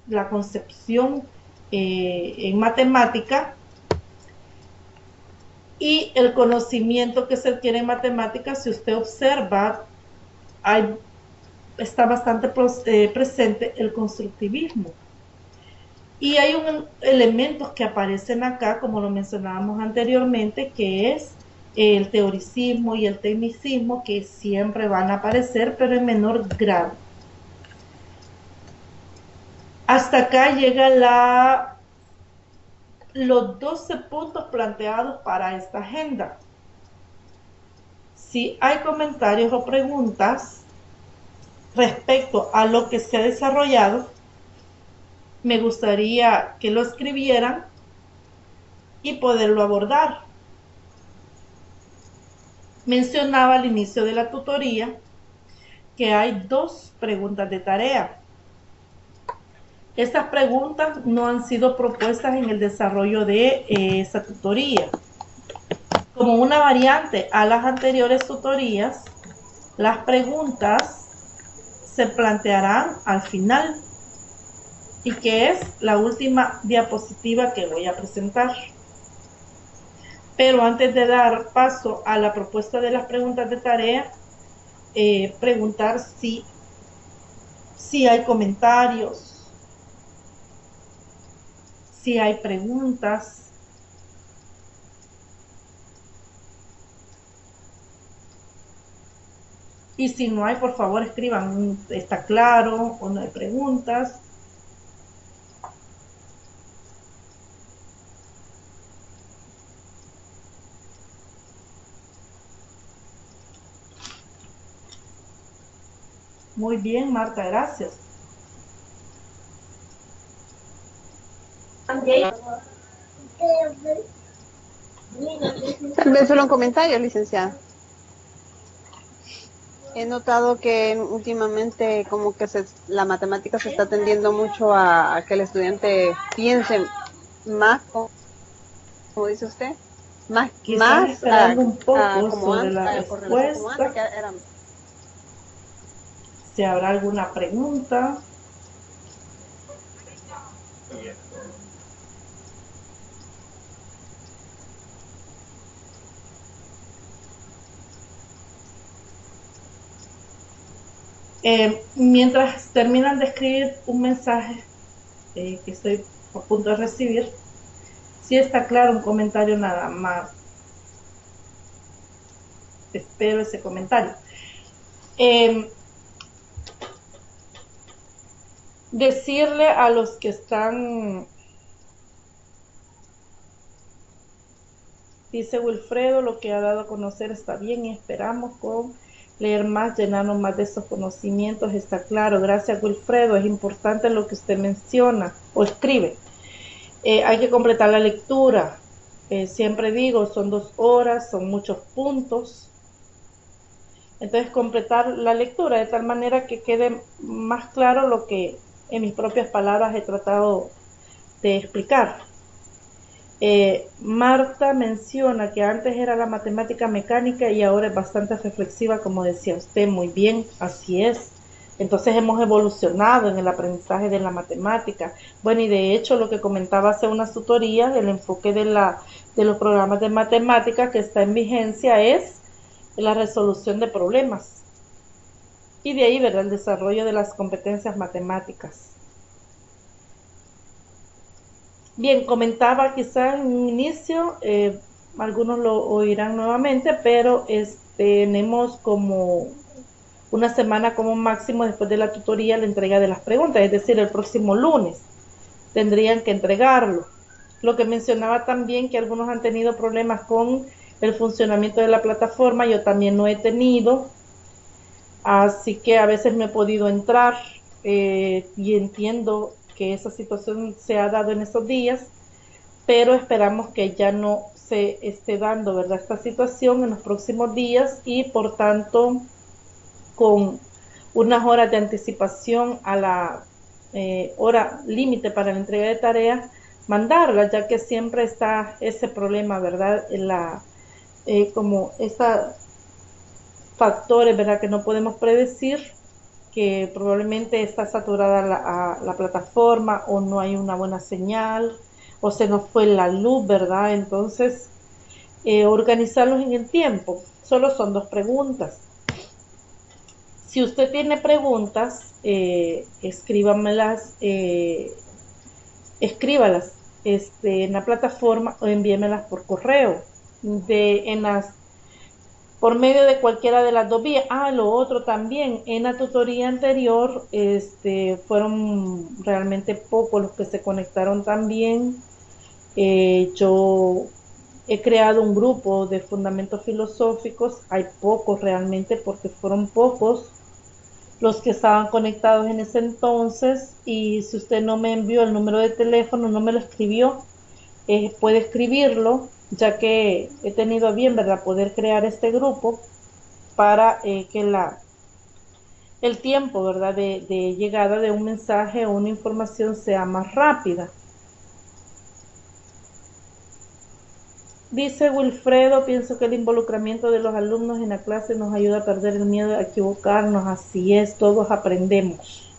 la concepción en matemática, y el conocimiento que se adquiere en matemáticas, si usted observa, está bastante presente el constructivismo. Y hay elementos que aparecen acá, como lo mencionábamos anteriormente, que es el teoricismo y el tecnicismo, que siempre van a aparecer, pero en menor grado. Hasta acá llega los 12 puntos planteados para esta agenda. Si hay comentarios o preguntas respecto a lo que se ha desarrollado, me gustaría que lo escribieran y poderlo abordar. Mencionaba al inicio de la tutoría que hay 2 preguntas de tarea. Estas preguntas no han sido propuestas en el desarrollo de esa tutoría. Como una variante a las anteriores tutorías, las preguntas se plantearán al final y que es la última diapositiva que voy a presentar. Pero antes de dar paso a la propuesta de las preguntas de tarea, preguntar si hay comentarios, si hay preguntas. Y si no hay, por favor escriban, ¿está claro o no hay preguntas? Muy bien, Marta, gracias. Tal vez solo un comentario, licenciada. He notado que últimamente como que la matemática se está tendiendo mucho a que el estudiante piense más, como dice usted, más esperando un poco como sobre antes, la respuesta. que era. Si habrá alguna pregunta. Mientras terminan de escribir un mensaje que estoy a punto de recibir, si está claro un comentario nada más. Espero ese comentario. Decirle a los que están, dice Wilfredo, lo que ha dado a conocer está bien y esperamos con leer más, llenarnos más de esos conocimientos, está claro. Gracias, Wilfredo, es importante lo que usted menciona o escribe. Hay que completar la lectura. Siempre digo, son 2 horas, son muchos puntos. Entonces, completar la lectura de tal manera que quede más claro lo que en mis propias palabras he tratado de explicar. Marta menciona que antes era la matemática mecánica y ahora es bastante reflexiva, como decía usted. Muy bien, así es. Entonces hemos evolucionado en el aprendizaje de la matemática. Bueno, y de hecho lo que comentaba hace unas tutorías, el enfoque de los programas de matemática que está en vigencia es la resolución de problemas. Y de ahí, ¿verdad?, el desarrollo de las competencias matemáticas. Bien, comentaba quizá en un inicio, algunos lo oirán nuevamente, pero tenemos como una semana como máximo después de la tutoría la entrega de las preguntas, es decir, el próximo lunes tendrían que entregarlo. Lo que mencionaba también que algunos han tenido problemas con el funcionamiento de la plataforma, yo también no he tenido, así que a veces no he podido entrar y entiendo que esa situación se ha dado en estos días, pero esperamos que ya no se esté dando, ¿verdad?, esta situación en los próximos días y por tanto con unas horas de anticipación a la hora límite para la entrega de tareas, mandarlas, ya que siempre está ese problema, ¿verdad?, como esos factores, ¿verdad?, que no podemos predecir, que probablemente está saturada la plataforma o no hay una buena señal o se nos fue la luz, ¿verdad? Entonces, organizarlos en el tiempo. Solo son 2 preguntas. Si usted tiene preguntas, escríbamelas, escríbalas en la plataforma o envíemelas por correo. Por medio de cualquiera de las 2 vías. Lo otro también, en la tutoría anterior, fueron realmente pocos los que se conectaron también. Yo he creado un grupo de fundamentos filosóficos, hay pocos realmente porque fueron pocos los que estaban conectados en ese entonces, y si usted no me envió el número de teléfono, no me lo escribió, puede escribirlo, ya que he tenido a bien, ¿verdad?, poder crear este grupo para que el tiempo, ¿verdad?, de llegada de un mensaje o una información sea más rápida. Dice Wilfredo, pienso que el involucramiento de los alumnos en la clase nos ayuda a perder el miedo a equivocarnos. Así es, todos aprendemos.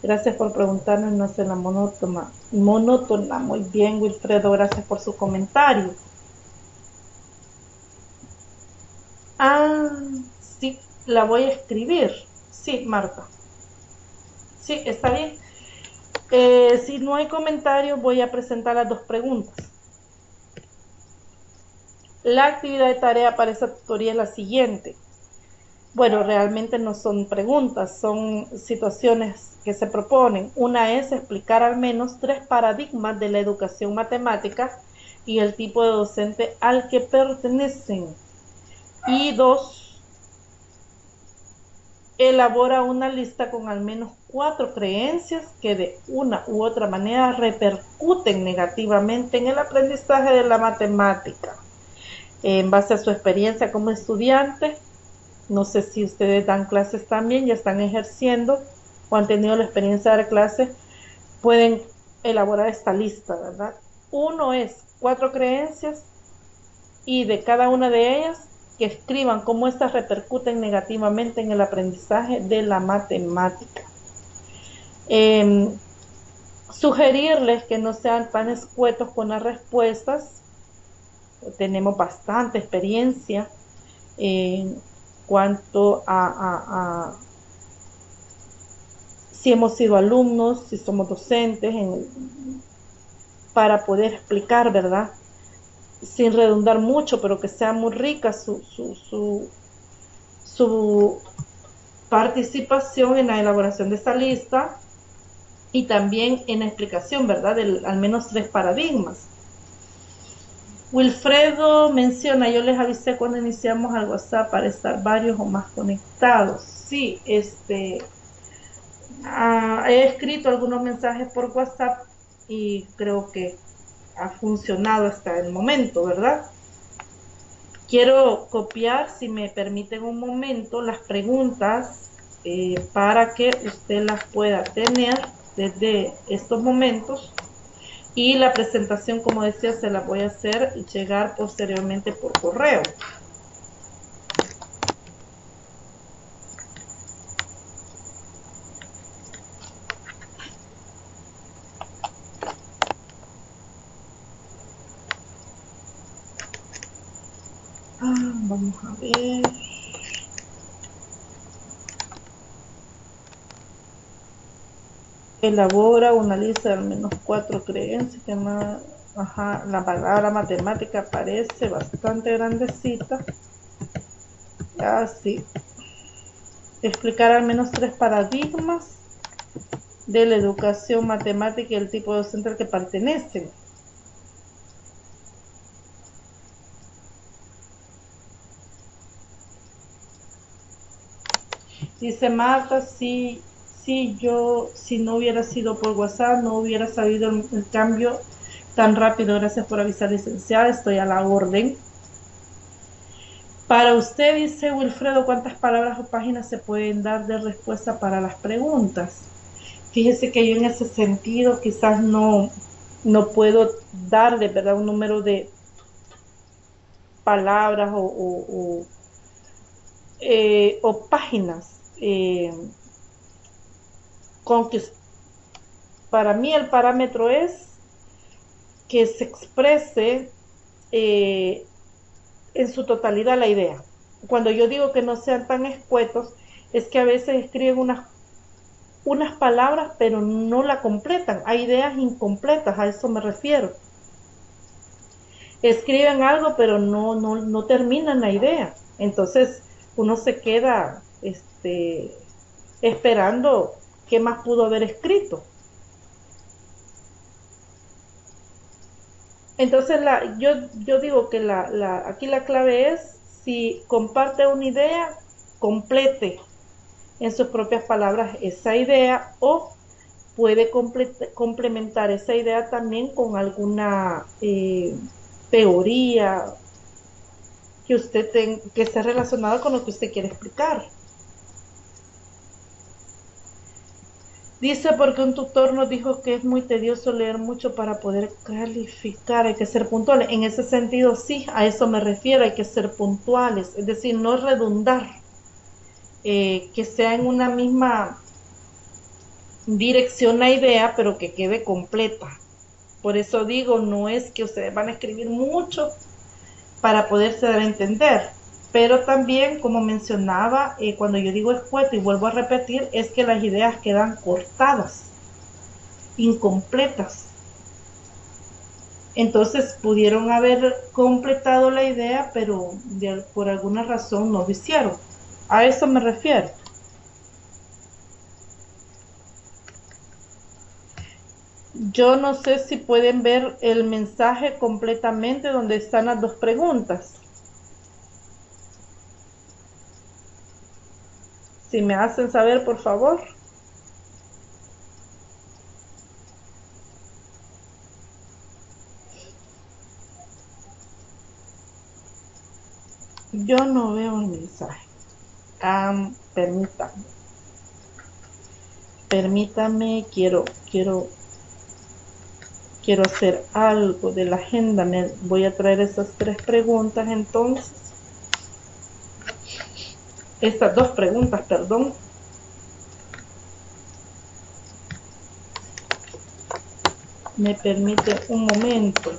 Gracias por preguntarnos, no es la monótona. Monótona, muy bien, Wilfredo, gracias por su comentario. Ah, sí, la voy a escribir. Sí, Marta. Sí, está bien. Si no hay comentarios, voy a presentar las dos preguntas. La actividad de tarea para esta tutoría es la siguiente. Bueno, realmente no son preguntas, son situaciones que se proponen. Una es explicar al menos 3 paradigmas de la educación matemática y el tipo de docente al que pertenecen. Y 2, elabora una lista con al menos 4 creencias que de una u otra manera repercuten negativamente en el aprendizaje de la matemática. En base a su experiencia como estudiante, no sé si ustedes dan clases también, ya están ejerciendo o han tenido la experiencia de dar clases, pueden elaborar esta lista, ¿verdad? Uno es 4 creencias y de cada una de ellas que escriban cómo estas repercuten negativamente en el aprendizaje de la matemática. Sugerirles que no sean tan escuetos con las respuestas. Tenemos bastante experiencia en cuanto a si hemos sido alumnos, si somos docentes, para poder explicar, ¿verdad? Sin redundar mucho, pero que sea muy rica su participación en la elaboración de esta lista y también en la explicación, ¿verdad?, de al menos 3 paradigmas. Wilfredo menciona, yo les avisé cuando iniciamos al WhatsApp para estar varios o más conectados. Sí, he escrito algunos mensajes por WhatsApp y creo que ha funcionado hasta el momento, ¿verdad? Quiero copiar, si me permiten un momento, las preguntas para que usted las pueda tener desde estos momentos. Y la presentación, como decía, se la voy a hacer llegar posteriormente por correo. Vamos a ver. Elabora una lista de al menos 4 creencias que más, la palabra matemática aparece bastante grandecita. Así. Explicar al menos 3 paradigmas de la educación matemática y el tipo de docente al que pertenecen. Dice Marta, si no hubiera sido por WhatsApp, no hubiera sabido el cambio tan rápido. Gracias por avisar, licenciada, estoy a la orden. Para usted, dice Wilfredo, ¿cuántas palabras o páginas se pueden dar de respuesta para las preguntas? Fíjese que yo en ese sentido quizás no puedo dar de verdad un número de palabras o páginas con que para mí el parámetro es que se exprese en su totalidad la idea. Cuando yo digo que no sean tan escuetos, es que a veces escriben unas palabras pero no la completan, hay ideas incompletas, a eso me refiero. Escriben algo pero no terminan la idea, entonces uno se queda esperando qué más pudo haber escrito. Entonces yo digo que aquí la clave es, si comparte una idea, complete en sus propias palabras esa idea, o puede complementar esa idea también con alguna teoría que usted que esté relacionada con lo que usted quiere explicar. Dice, porque un tutor nos dijo que es muy tedioso leer mucho para poder calificar, hay que ser puntuales. En ese sentido, sí, a eso me refiero, hay que ser puntuales, es decir, no redundar, que sea en una misma dirección la idea, pero que quede completa. Por eso digo, no es que ustedes van a escribir mucho para poderse dar a entender, pero también, como mencionaba, cuando yo digo escueto y vuelvo a repetir, es que las ideas quedan cortadas, incompletas. Entonces pudieron haber completado la idea, pero por alguna razón no lo hicieron. A eso me refiero. Yo no sé si pueden ver el mensaje completamente donde están las dos preguntas. Si me hacen saber, por favor. Yo no veo el mensaje. Permítame. Permítame, quiero hacer algo de la agenda. Me voy a traer esas tres preguntas entonces. Estas dos preguntas, perdón. Me permite un momento.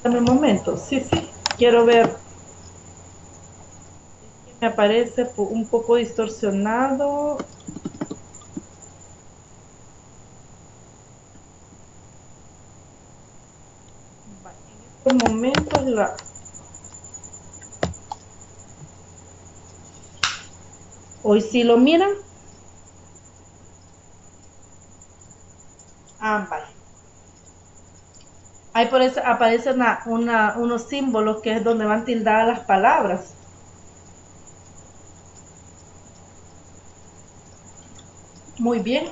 Dame un momento. Sí, quiero ver. Me aparece un poco distorsionado. En estos momentos hoy sí lo miran. Vale. Ahí por eso aparecen unos símbolos que es donde van tildadas las palabras. Muy bien.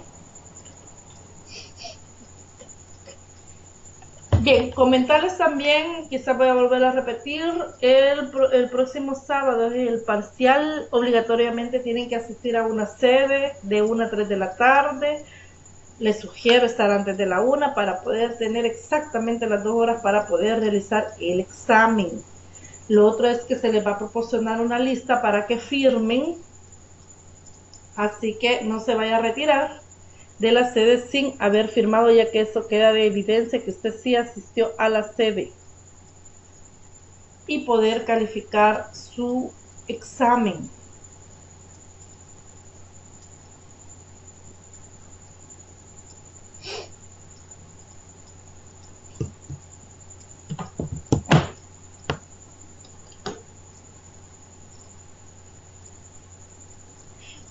Bien, comentarles también, quizás voy a volver a repetir, el próximo sábado es el parcial, obligatoriamente tienen que asistir a una sede de 1 a 3 de la tarde. Les sugiero estar antes de la 1 para poder tener exactamente las 2 horas para poder realizar el examen. Lo otro es que se les va a proporcionar una lista para que firmen, así que no se vaya a retirar de la sede sin haber firmado, ya que eso queda de evidencia que usted sí asistió a la sede, y poder calificar su examen.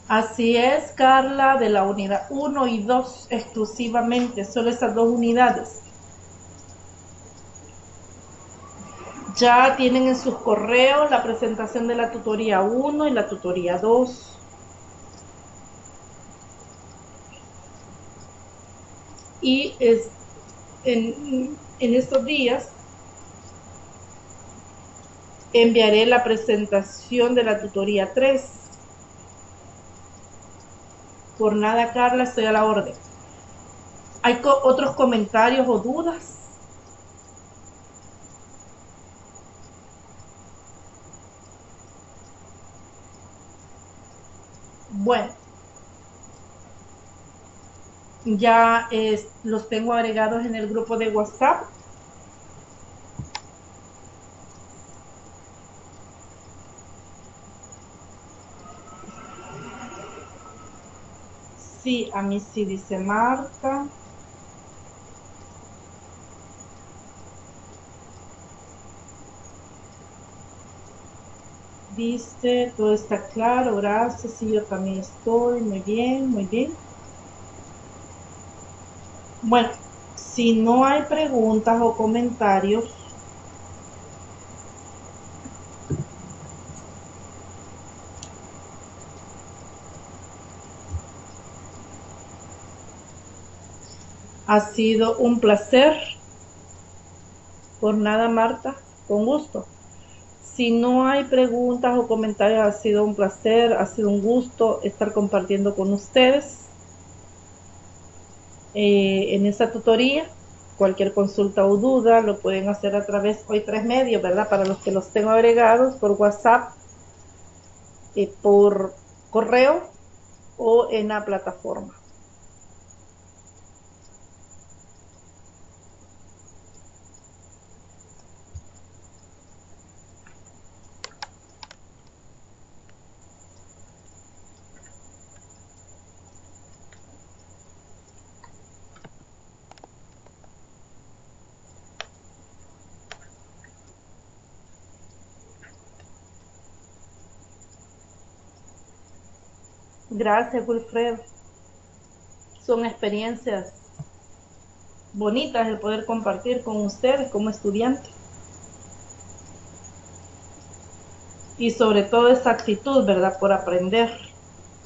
Así es, Carla, de la unidad 1 y 2 exclusivamente, solo esas dos unidades. Ya tienen en sus correos la presentación de la tutoría 1 y la tutoría 2. Y en estos días enviaré la presentación de la tutoría 3. Por nada, Carla, estoy a la orden. ¿Hay otros comentarios o dudas? Bueno, ya los tengo agregados en el grupo de WhatsApp. Sí, a mí sí, dice Marta. Dice, todo está claro, gracias. Sí, yo también estoy, muy bien, muy bien. Bueno, si no hay preguntas o comentarios, Ha sido un placer. Por nada, Marta, con gusto. Si no hay preguntas o comentarios, ha sido un placer, ha sido un gusto estar compartiendo con ustedes en esta tutoría. Cualquier consulta o duda lo pueden hacer a través, hoy 3 medios, ¿verdad? Para los que los tengo agregados, por WhatsApp, por correo o en la plataforma. Gracias, Wilfredo. Son experiencias bonitas el poder compartir con ustedes como estudiantes. Y sobre todo esa actitud, ¿verdad? Por aprender.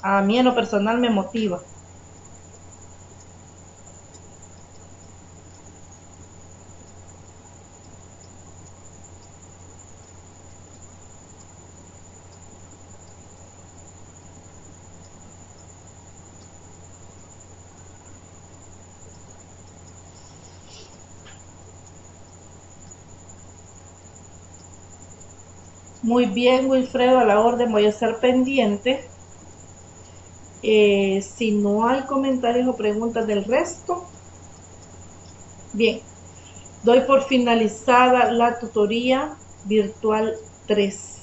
A mí en lo personal me motiva. Muy bien, Wilfredo, a la orden, voy a estar pendiente. Si no hay comentarios o preguntas del resto, bien, doy por finalizada la tutoría virtual 3.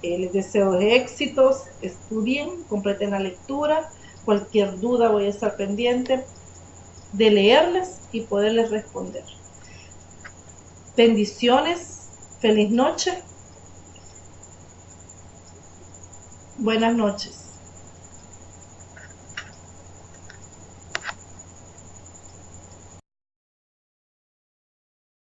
Les deseo éxitos, estudien, completen la lectura. Cualquier duda voy a estar pendiente de leerles y poderles responder. Bendiciones, feliz noche. Buenas noches.